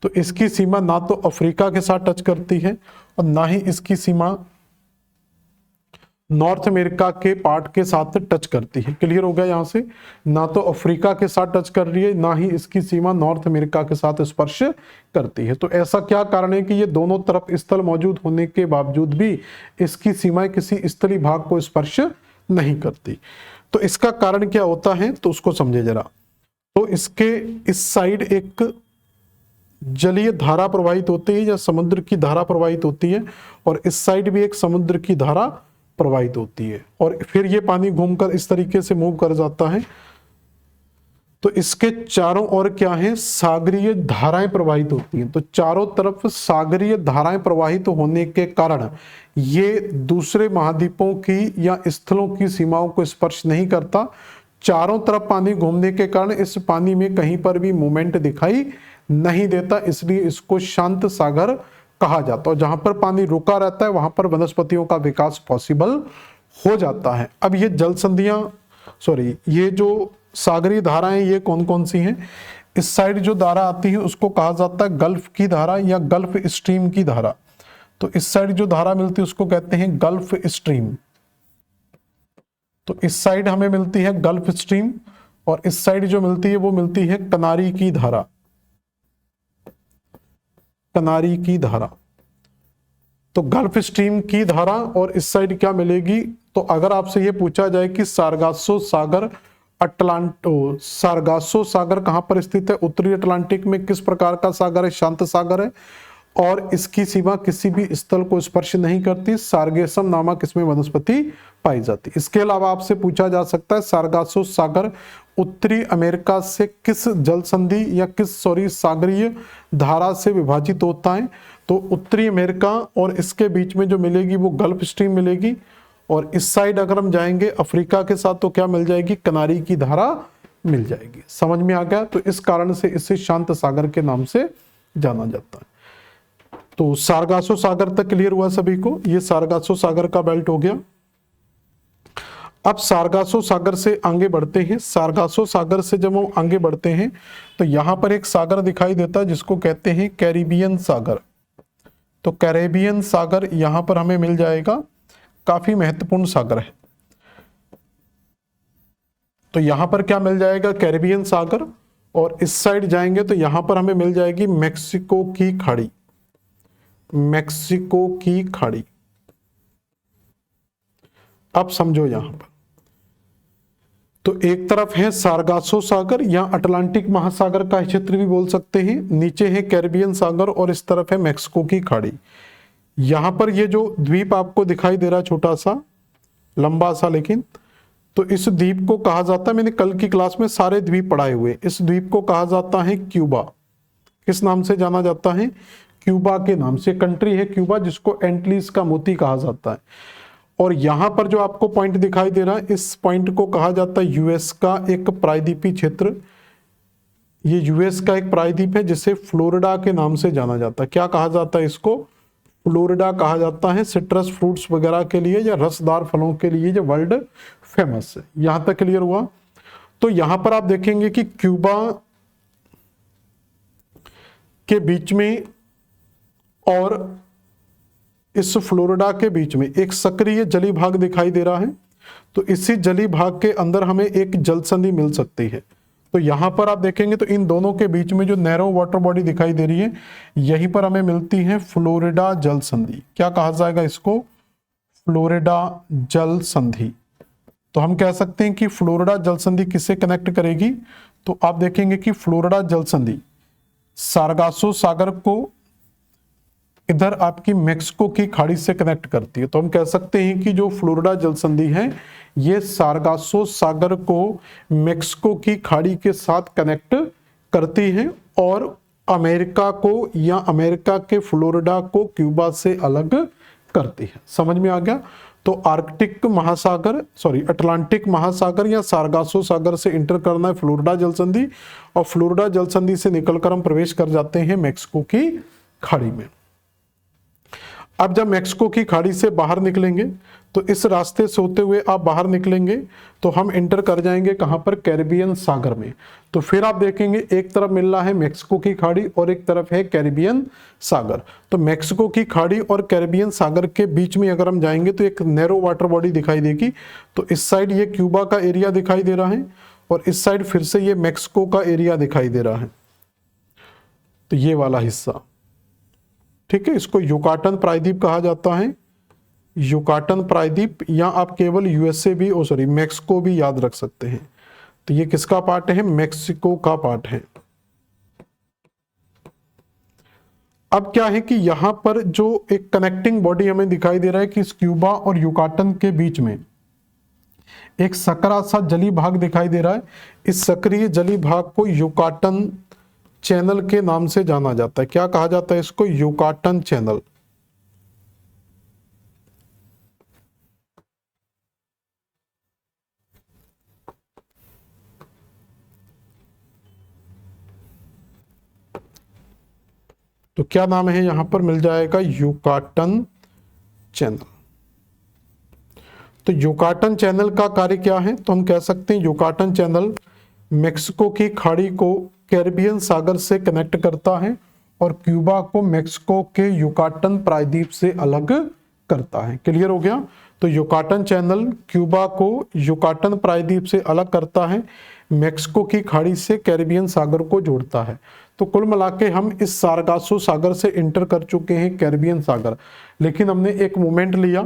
तो इसकी सीमा ना तो अफ्रीका के साथ टच करती है और ना ही इसकी सीमा नॉर्थ अमेरिका के पार्ट के साथ टच करती है। क्लियर हो गया? यहां से ना तो अफ्रीका के साथ टच कर रही है, ना ही इसकी सीमा नॉर्थ अमेरिका के साथ स्पर्श करती है। तो ऐसा क्या कारण है कि ये दोनों तरफ स्थल मौजूद होने के बावजूद भी इसकी सीमाएं किसी स्थलीय भाग को स्पर्श नहीं करती? तो इसका कारण क्या होता है, तो उसको समझे जरा। तो इसके इस साइड एक जलीय धारा प्रवाहित होती है या समुद्र की धारा प्रवाहित होती है और इस साइड भी एक समुद्र की धारा प्रवाहित होती है और फिर ये पानी घूमकर इस तरीके से मूव कर जाता है। तो इसके चारों ओर क्या है? सागरीय धाराएं प्रवाहित होती हैं। तो चारों तरफ सागरीय धाराएं प्रवाहित होने के कारण ये दूसरे महाद्वीपों की या स्थलों की सीमाओं को स्पर्श नहीं करता। चारों तरफ पानी घूमने के कारण इस पानी में कहीं पर भी मूवमेंट दिखाई नहीं देता, इसलिए इसको शांत सागर कहा जाता है। जहां पर पानी रुका रहता है वहां पर वनस्पतियों का विकास पॉसिबल हो जाता है। अब ये जल संधियां, ये जो सागरीय धाराएं ये कौन कौन सी हैं? इस साइड जो धारा आती है उसको कहा जाता है गल्फ की धारा या गल्फ स्ट्रीम की धारा। तो इस साइड जो धारा मिलती है उसको कहते हैं गल्फ स्ट्रीम। तो इस साइड हमें मिलती है गल्फ स्ट्रीम और इस साइड जो मिलती है वो मिलती है कनारी की धारा, कनारी की धारा। तो गल्फ स्ट्रीम की धारा और इस साइड क्या मिलेगी, तो अगर आपसे ये पूछा जाए कि सारगासो सागर सारगासो सागर कहां पर स्थित है, उत्तरी अटलांटिक में, किस प्रकार का सागर है, शांत सागर है और इसकी सीमा किसी भी स्थल को स्पर्श नहीं करती, सार्गेसम नामक इसमें वनस्पति पाई जाती। इसके अलावा आपसे पूछा जा सकता है सारगासो सागर उत्तरी अमेरिका से किस जल संधि या किस सागरीय धारा से विभाजित होता है, तो उत्तरी अमेरिका और इसके बीच में जो मिलेगी वो गल्फ स्ट्रीम मिलेगी और इस साइड अगर हम जाएंगे अफ्रीका के साथ तो क्या मिल जाएगी, कनारी की धारा मिल जाएगी। समझ में आ गया। तो इस कारण से इसे शांत सागर के नाम से जाना जाता है। तो सारगासो सागर तक क्लियर हुआ सभी को, ये सारगासो सागर का बेल्ट हो गया। अब सारगासो सागर से आगे बढ़ते हैं। सारगासो सागर से जब हम आगे बढ़ते हैं तो यहां पर एक सागर दिखाई देता है जिसको कहते हैं कैरिबियन सागर। तो कैरेबियन सागर यहां पर हमें मिल जाएगा, काफी महत्वपूर्ण सागर है। तो यहां पर क्या मिल जाएगा, कैरेबियन सागर। और इस साइड जाएंगे तो यहां पर हमें मिल जाएगी मेक्सिको की खाड़ी, मेक्सिको की खाड़ी। अब समझो यहां पर तो एक तरफ है सारगासो सागर या अटलांटिक महासागर का क्षेत्र भी बोल सकते हैं, नीचे है कैरिबियन सागर और इस तरफ है मेक्सिको की खाड़ी। यहां पर ये जो द्वीप आपको दिखाई दे रहा है छोटा सा लंबा सा, लेकिन तो इस द्वीप को कहा जाता है, मैंने कल की क्लास में सारे द्वीप पढ़ाए हुए, इस द्वीप को कहा जाता है क्यूबा। किस नाम से जाना जाता है, क्यूबा के नाम से। कंट्री है क्यूबा जिसको एंटीलीज का मोती कहा जाता है। और यहां पर जो आपको पॉइंट दिखाई दे रहा है, इस पॉइंट को कहा जाता है यूएस का एक प्रायद्वीपीय क्षेत्र। ये यूएस का एक प्रायद्वीप है जिसे फ्लोरिडा के नाम से जाना जाता है। क्या कहा जाता है इसको, फ्लोरिडा कहा जाता है। सिट्रस फ्रूट्स वगैरह के लिए या रसदार फलों के लिए जो वर्ल्ड फेमस है। यहां तक क्लियर हुआ। तो यहां पर आप देखेंगे कि क्यूबा के बीच में और इस फ्लोरिडा के बीच में एक सक्रिय जली भाग दिखाई दे रहा है। तो इसी जली भाग के अंदर हमें एक जल संधि मिल सकती है। तो यहां पर आप देखेंगे तो इन दोनों के बीच में जो नैरो वाटर बॉडी दिखाई दे रही है, यहीं पर हमें मिलती है फ्लोरिडा जल संधि। क्या कहा जाएगा इसको, फ्लोरिडा जल संधि। तो हम कह सकते हैं कि फ्लोरिडा जल संधि किससे कनेक्ट करेगी, तो आप देखेंगे कि फ्लोरिडा जल संधि सारगासो सागर को इधर आपकी मेक्सिको की खाड़ी से कनेक्ट करती है। तो हम कह सकते हैं कि जो फ्लोरिडा जल संधि है ये सारगासो सागर को मेक्सिको की खाड़ी के साथ कनेक्ट करती है और अमेरिका को या अमेरिका के फ्लोरिडा को क्यूबा से अलग करती है। समझ में आ गया। तो आर्कटिक महासागर अटलांटिक महासागर या सारगासो सागर से इंटर करना है फ्लोरिडा जल संधि और फ्लोरिडा जल संधि से निकलकर हम प्रवेश कर जाते हैं मेक्सिको की खाड़ी में। अब जब मेक्सिको की खाड़ी से बाहर निकलेंगे तो इस रास्ते से होते हुए आप बाहर निकलेंगे तो हम इंटर कर जाएंगे कहां पर, कैरिबियन सागर में। तो फिर आप देखेंगे एक तरफ मिल रहा है मेक्सिको की खाड़ी और एक तरफ है कैरिबियन सागर। तो मेक्सिको की खाड़ी और कैरिबियन सागर के बीच में अगर हम जाएंगे तो एक नैरो वाटर बॉडी दिखाई देगी। तो इस साइड ये क्यूबा का एरिया दिखाई दे रहा है और इस साइड फिर से ये मेक्सिको का एरिया दिखाई दे रहा है। तो ये वाला हिस्सा, ठीक है, इसको युकाटन प्रायद्वीप कहा जाता है। युकाटन प्रायद्वीप, या आप केवल यूएसए भी मेक्सिको भी याद रख सकते हैं। तो ये किसका पार्ट है, मेक्सिको का पार्ट है। अब क्या है कि यहां पर जो एक कनेक्टिंग बॉडी हमें दिखाई दे रहा है कि इस क्यूबा और युकाटन के बीच में एक सकरा सा जली भाग दिखाई दे रहा है। इस सक्रिय जली भाग को युकाटन चैनल के नाम से जाना जाता है। क्या कहा जाता है इसको, युकाटन चैनल। तो क्या नाम है, यहां पर मिल जाएगा युकाटन चैनल। तो युकाटन चैनल का कार्य क्या है, तो हम कह सकते हैं युकाटन चैनल मेक्सिको की खाड़ी को कैरिबियन सागर से कनेक्ट करता है और क्यूबा को मेक्सिको के युकाटन प्रायद्वीप से अलग करता है। क्लियर हो गया। तो युकाटन चैनल क्यूबा को युकाटन प्रायद्वीप से अलग करता है, मेक्सिको की खाड़ी से कैरिबियन सागर को जोड़ता है। तो कुल मिला के हम इस सारगासो सागर से इंटर कर चुके हैं कैरिबियन सागर, लेकिन हमने एक मोमेंट लिया,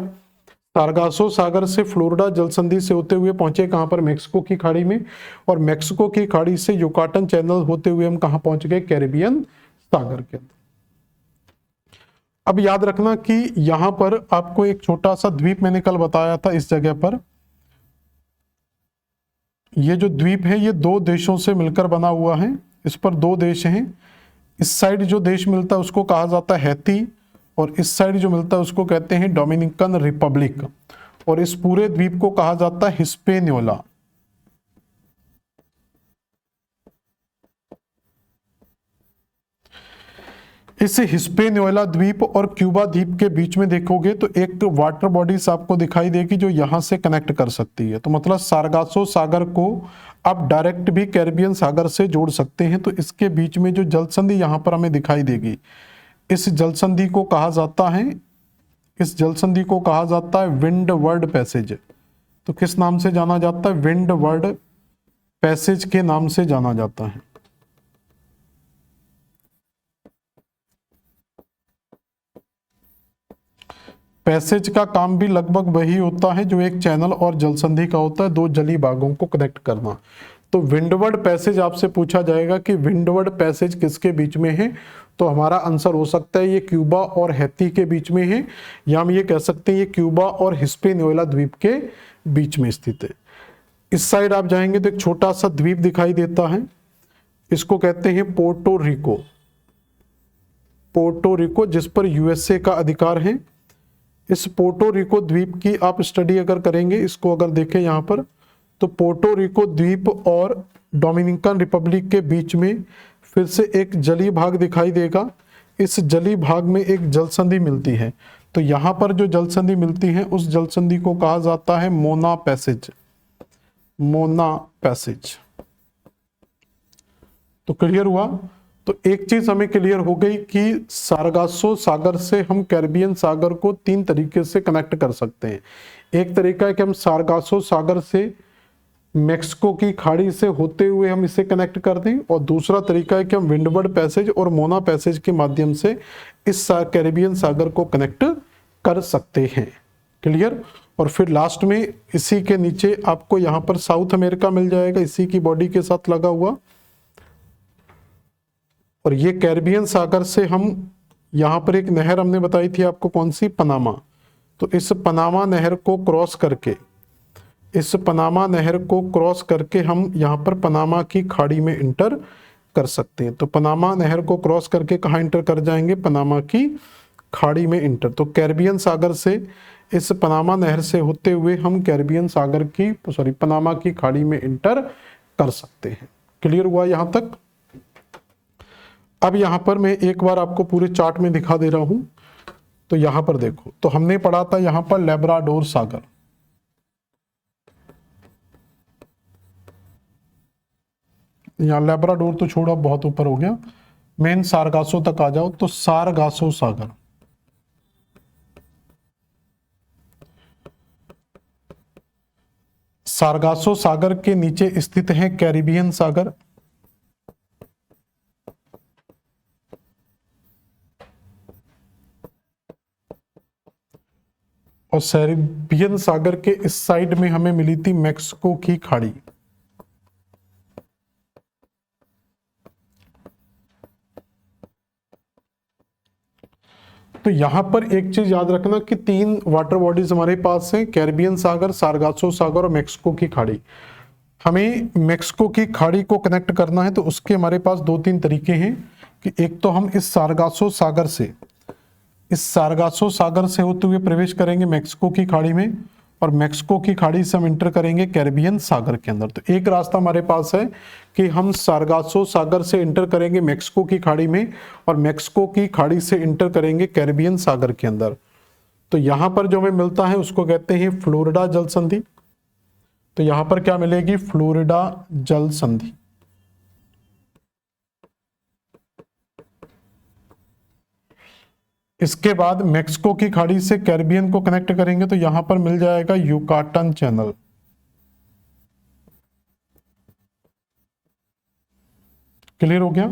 सारगासो सागर से फ्लोरिडा जल संधि से होते हुए पहुंचे कहां पर, मेक्सिको की खाड़ी में, और मेक्सिको की खाड़ी से युकाटन चैनल होते हुए हम कहां पहुंच गए, कैरिबियन सागर के अंदर। अब याद रखना कि यहां पर आपको एक छोटा सा द्वीप मैंने कल बताया था, इस जगह पर ये जो द्वीप है ये दो देशों से मिलकर बना हुआ है, इस पर दो देश हैं। इस साइड जो देश मिलता है उसको कहा जाता है हैती, और इस साइड जो मिलता है उसको कहते हैं डोमिनिकन रिपब्लिक, और इस पूरे द्वीप को कहा जाता है हिस्पेनियोला। इस हिस्पेनियोला द्वीप और क्यूबा द्वीप के बीच में देखोगे तो एक वाटर बॉडीज आपको दिखाई देगी जो यहां से कनेक्ट कर सकती है। तो मतलब सारगासो सागर को आप डायरेक्ट भी कैरिबियन सागर से जोड़ सकते हैं। तो इसके बीच में जो जल संधि यहां पर हमें दिखाई देगी, इस जल संधि को कहा जाता है, इस जल संधि को कहा जाता है विंडवर्ड पैसेज। तो किस नाम से जाना जाता है, विंडवर्ड पैसेज के नाम से जाना जाता है। पैसेज का काम भी लगभग वही होता है जो एक चैनल और जलसंधि का होता है, दो जली भागों को कनेक्ट करना। तो विंडवर्ड पैसेज आपसे पूछा जाएगा कि विंडवर्ड पैसेज किसके बीच में है, तो हमारा आंसर हो सकता है ये क्यूबा और हैती के बीच में है, या हम ये कह सकते हैं ये क्यूबा और हिस्पेनियोला द्वीप के बीच में स्थित है। इस साइड आप जाएंगे तो एक छोटा सा द्वीप दिखाई देता है, इसको कहते हैं पोर्टो रिको। पोर्टो रिको जिस पर यूएसए का अधिकार है। इस पोर्टो रिको द्वीप की आप स्टडी अगर करेंगे, इसको अगर देखें यहाँ पर, तो पोर्टो रिको द्वीप और डोमिनिकन रिपब्लिक के बीच में फिर से एक जली भाग दिखाई देगा। इस जली भाग में एक जल संधि मिलती है। तो यहाँ पर जो जल संधि मिलती है उस जल संधि को कहा जाता है मोना पैसेज। मोना पैसेज। तो क्लियर हुआ। तो एक चीज हमें क्लियर हो गई कि सारगासो सागर से हम कैरिबियन सागर को तीन तरीके से कनेक्ट कर सकते हैं। एक तरीका है कि हम सारगासो सागर से मेक्सिको की खाड़ी से होते हुए हम इसे कनेक्ट कर दें, और दूसरा तरीका है कि हम विंडवर्ड पैसेज और मोना पैसेज के माध्यम से इस कैरिबियन सागर को कनेक्ट कर सकते हैं। क्लियर। और फिर लास्ट में इसी के नीचे आपको यहाँ पर साउथ अमेरिका मिल जाएगा, इसी की बॉडी के साथ लगा हुआ। और ये कैरिबियन सागर से हम यहां पर एक नहर हमने बताई थी आपको, कौन सी, पनामा। तो इस पनामा नहर को क्रॉस करके, इस पनामा नहर को क्रॉस करके हम यहां पर पनामा की खाड़ी में इंटर कर सकते हैं। तो पनामा नहर को क्रॉस करके कहां इंटर कर जाएंगे, पनामा की खाड़ी में इंटर। तो कैरिबियन सागर से इस पनामा नहर से होते हुए हम कैरिबियन सागर की पनामा की खाड़ी में इंटर कर सकते हैं। क्लियर हुआ यहां तक। अब यहां पर मैं एक बार आपको पूरे चार्ट में दिखा दे रहा हूं। तो यहां पर देखो, तो हमने पढ़ा था यहां पर लेब्राडोर सागर, यहां लेब्राडोर तो छोड़ो, बहुत ऊपर हो गया, मेन सारगासो तक आ जाओ। तो सारगासो सागर, सारगासो सागर के नीचे स्थित है कैरिबियन सागर। और कैरिबियन सागर के इस साइड में हमें मिली थी मेक्सिको की खाड़ी। तो यहां पर एक चीज याद रखना कि तीन वाटर बॉडीज हमारे पास हैं, कैरिबियन सागर, सारगासो सागर और मेक्सिको की खाड़ी। हमें मेक्सिको की खाड़ी को कनेक्ट करना है तो उसके हमारे पास दो तीन तरीके हैं कि एक तो हम इस सारगासो सागर से, इस सारगासो सागर से होते हुए प्रवेश करेंगे मेक्सिको की खाड़ी में, और मेक्सिको की खाड़ी से हम इंटर करेंगे कैरिबियन सागर के अंदर। तो एक रास्ता हमारे पास है कि हम सारगासो सागर से इंटर करेंगे मेक्सिको की खाड़ी में, और मेक्सिको की खाड़ी से इंटर करेंगे कैरिबियन सागर के अंदर। तो यहां पर जो हमें मिलता है उसको कहते हैं फ्लोरिडा जल संधि। तो यहां पर क्या मिलेगी, फ्लोरिडा जल संधि। इसके बाद मैक्सिको की खाड़ी से कैरिबियन को कनेक्ट करेंगे तो यहां पर मिल जाएगा युकाटन चैनल। क्लियर हो गया।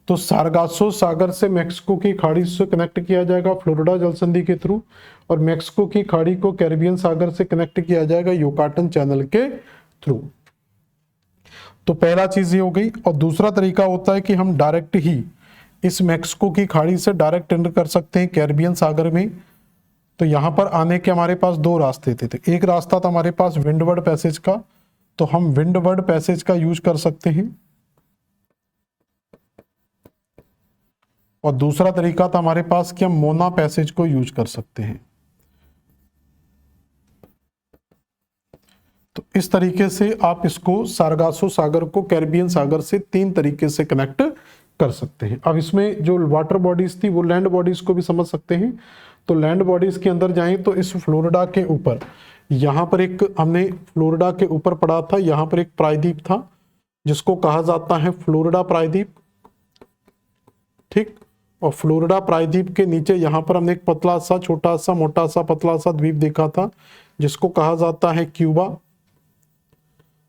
तो सारगासो सागर से मैक्सिको की खाड़ी से कनेक्ट किया जाएगा फ्लोरिडा जल संधि के थ्रू, और मैक्सिको की खाड़ी को कैरिबियन सागर से कनेक्ट किया जाएगा युकाटन चैनल के थ्रू। तो पहला चीज ये हो गई। और दूसरा तरीका होता है कि हम डायरेक्ट ही इस मैक्सिको की खाड़ी से डायरेक्ट एंटर कर सकते हैं कैरिबियन सागर में। तो यहां पर आने के हमारे पास दो रास्ते थे। एक रास्ता था हमारे पास विंडवर्ड पैसेज का, तो हम विंडवर्ड पैसेज का यूज कर सकते हैं, और दूसरा तरीका था हमारे पास कि हम मोना पैसेज को यूज कर सकते हैं। तो इस तरीके से आप इसको सारगासो सागर को कैरिबियन सागर से तीन तरीके से कनेक्ट कर सकते हैं। अब इसमें जो वाटर बॉडीज थी वो लैंड बॉडीज को भी समझ सकते हैं। तो लैंड बॉडीज के अंदर जाएं तो इस फ्लोरिडा के ऊपर यहां पर एक हमने फ्लोरिडा के ऊपर पढ़ा था, यहां पर एक प्रायद्वीप था जिसको कहा जाता है फ्लोरिडा प्रायद्वीप, ठीक। और फ्लोरिडा प्रायद्वीप के नीचे यहां पर हमने एक पतला सा छोटा सा मोटा सा पतला सा द्वीप देखा था जिसको कहा जाता है क्यूबा।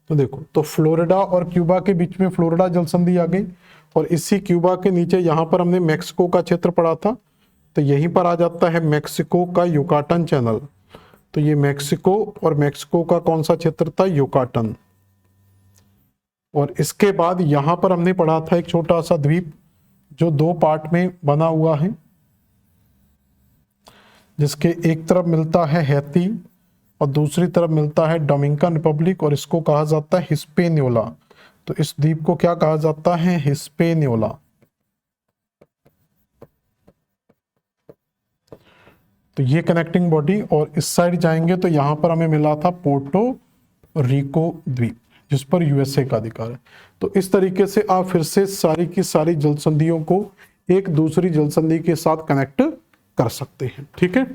तो देखो, तो फ्लोरिडा और क्यूबा के बीच में फ्लोरिडा जल संधि आ गई, और इसी क्यूबा के नीचे यहां पर हमने मैक्सिको का क्षेत्र पढ़ा था, तो यहीं पर आ जाता है मैक्सिको का युकाटन चैनल। तो ये मैक्सिको, और मैक्सिको का कौन सा क्षेत्र था, युकाटन। और इसके बाद यहां पर हमने पढ़ा था एक छोटा सा द्वीप जो दो पार्ट में बना हुआ है, जिसके एक तरफ मिलता है हैती और दूसरी तरफ मिलता है डोमिनिकन रिपब्लिक, और इसको कहा जाता है हिस्पेनियोला। तो इस द्वीप को क्या कहा जाता है, हिस्पेनियोला। तो ये कनेक्टिंग बॉडी, और इस साइड जाएंगे तो यहां पर हमें मिला था पोर्टो रिको द्वीप जिस पर यूएसए का अधिकार है। तो इस तरीके से आप फिर से सारी की सारी जल संधियों को एक दूसरी जल संधि के साथ कनेक्ट कर सकते हैं, ठीक है।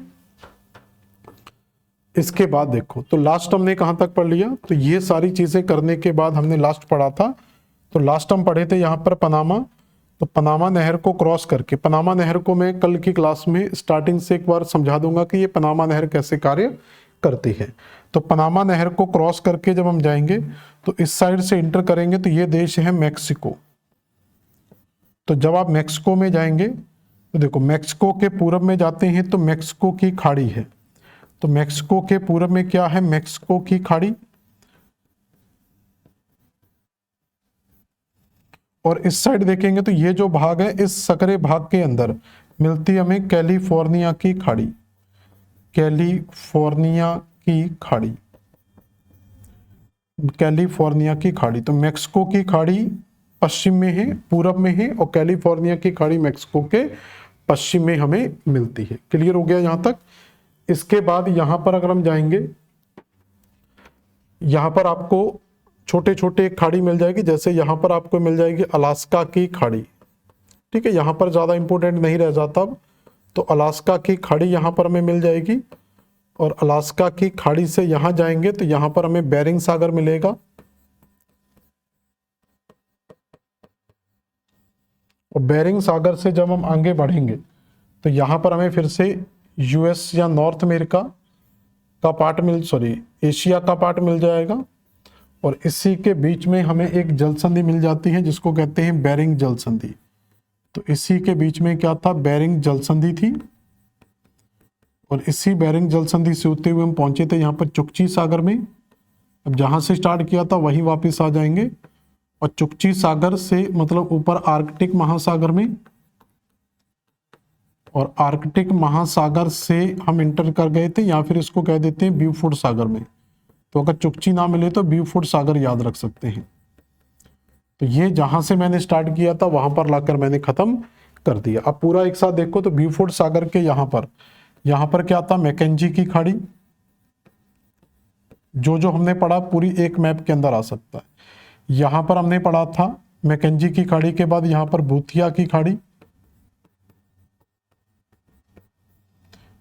इसके बाद देखो, तो लास्ट हमने कहां तक पढ़ लिया, तो ये सारी चीजें करने के बाद हमने लास्ट पढ़ा था, तो लास्ट हम पढ़े थे यहां पर पनामा। तो पनामा नहर को क्रॉस करके, पनामा नहर को मैं कल की क्लास में स्टार्टिंग से एक बार समझा दूंगा कि ये पनामा नहर कैसे कार्य करती है। तो पनामा नहर को क्रॉस करके जब हम जाएंगे तो इस साइड से इंटर करेंगे तो ये देश है मैक्सिको। तो जब आप मैक्सिको में जाएंगे तो देखो, मैक्सिको के पूरब में जाते हैं तो मैक्सिको की खाड़ी है। तो मैक्सिको के पूरब में क्या है, मैक्सिको की खाड़ी, और इस साइड देखेंगे तो ये जो भाग है, इस सकरे भाग के अंदर मिलती है हमें कैलिफोर्निया की खाड़ी, कैलिफोर्निया की खाड़ी, कैलिफोर्निया की खाड़ी। तो मैक्सिको की खाड़ी पश्चिम में है, पूरब में है, और कैलिफोर्निया की खाड़ी मैक्सिको के पश्चिम में हमें मिलती है। क्लियर हो गया यहां तक। इसके बाद यहां पर अगर हम जाएंगे, यहां पर आपको छोटे छोटे खाड़ी मिल जाएगी, जैसे यहां पर आपको मिल जाएगी अलास्का की खाड़ी, ठीक है। यहां पर ज्यादा इंपॉर्टेंट नहीं रह जाता अब, तो अलास्का की खाड़ी यहां पर हमें मिल जाएगी, और अलास्का की खाड़ी से यहां जाएंगे तो यहां पर हमें बेरिंग सागर मिलेगा, और बेरिंग सागर से जब हम आगे बढ़ेंगे तो यहां पर हमें फिर से यूएस या नॉर्थ अमेरिका का पार्ट एशिया का पार्ट मिल जाएगा, और इसी के बीच में हमें एक जल संधि मिल जाती है जिसको कहते हैं बेरिंग जल संधि। तो इसी के बीच में क्या था, बेरिंग जल संधि थी, और इसी बेरिंग जल संधि से होते हुए हम पहुंचे थे यहाँ पर चुकची सागर में। अब जहां से स्टार्ट किया था वहीं वापस आ जाएंगे, और चुकची सागर से मतलब ऊपर आर्कटिक महासागर में, और आर्कटिक महासागर से हम इंटर कर गए थे, या फिर इसको कह देते हैं ब्यूफोर्ड सागर में। तो अगर चुकची ना मिले तो ब्यूफोर्ड सागर याद रख सकते हैं। तो ये जहां से मैंने स्टार्ट किया था वहां पर लाकर मैंने खत्म कर दिया। अब पूरा एक साथ देखो, तो ब्यूफोर्ड सागर के यहां पर क्या था, मैकेंजी की खाड़ी। जो हमने पढ़ा पूरी एक मैप के अंदर आ सकता है। यहां पर हमने पढ़ा था मैकेंजी की खाड़ी के बाद यहां पर भूतिया की खाड़ी,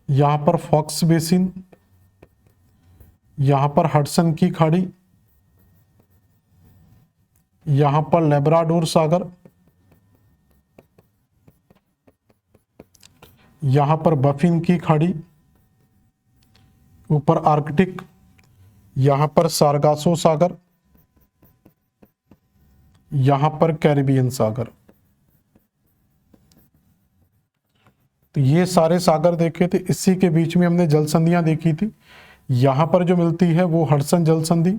यहां पर फॉक्स बेसिन, यहां पर हडसन की खाड़ी, यहां पर लेब्राडोर सागर, यहां पर बफिन की खाड़ी, ऊपर आर्कटिक, यहां पर सारगासो सागर, यहां पर कैरिबियन सागर। तो ये सारे सागर देखे थे। इसी के बीच में हमने जल संधियां देखी थी। यहां पर जो मिलती है वो हडसन जल संधि,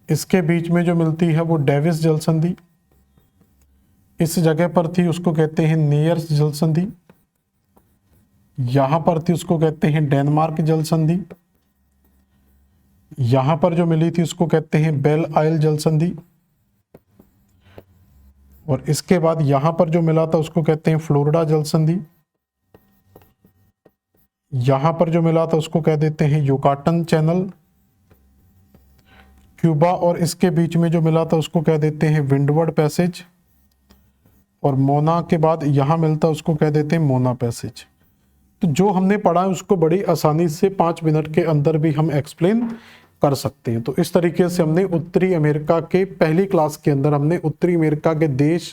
इसके बीच में जो मिलती है वो डेविस जल संधि, इस जगह पर थी उसको कहते हैं नियर्स जल संधि, यहां पर थी उसको कहते हैं डेनमार्क जल संधि, यहां पर जो मिली थी उसको कहते हैं बेल आइल जल संधि, और इसके बाद यहां पर जो मिला था उसको कहते हैं फ्लोरिडा जल संधि, यहां पर जो मिला था उसको कह देते हैं युकाटन चैनल, क्यूबा और इसके बीच में जो मिला था उसको कह देते हैं विंडवर्ड पैसेज, और मोना के बाद यहां मिलता उसको कह देते हैं मोना पैसेज। तो जो हमने पढ़ा है उसको बड़ी आसानी से 5 मिनट के अंदर भी हम एक्सप्लेन कर सकते हैं। तो इस तरीके से हमने उत्तरी अमेरिका के पहली क्लास के अंदर हमने उत्तरी अमेरिका के देश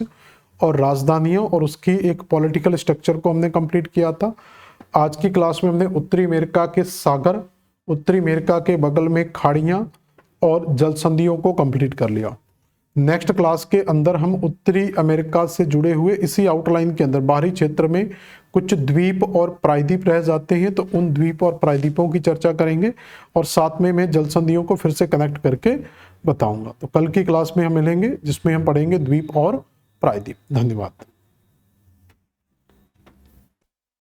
और राजधानियों और उसकी एक पॉलिटिकल स्ट्रक्चर को हमने कंप्लीट किया था। आज की क्लास में हमने उत्तरी अमेरिका के सागर, उत्तरी अमेरिका के बगल में खाड़ियाँ और जल संधियों को कंप्लीट कर लिया। नेक्स्ट क्लास के अंदर हम उत्तरी अमेरिका से जुड़े हुए इसी आउटलाइन के अंदर बाहरी क्षेत्र में कुछ द्वीप और प्रायद्वीप रह जाते हैं, तो उन द्वीप और प्रायद्वीपों की चर्चा करेंगे और साथ में मैं जल संधियों को फिर से कनेक्ट करके बताऊंगा। तो कल की क्लास में हम मिलेंगे जिसमें हम पढ़ेंगे द्वीप और प्रायद्वीप। धन्यवाद।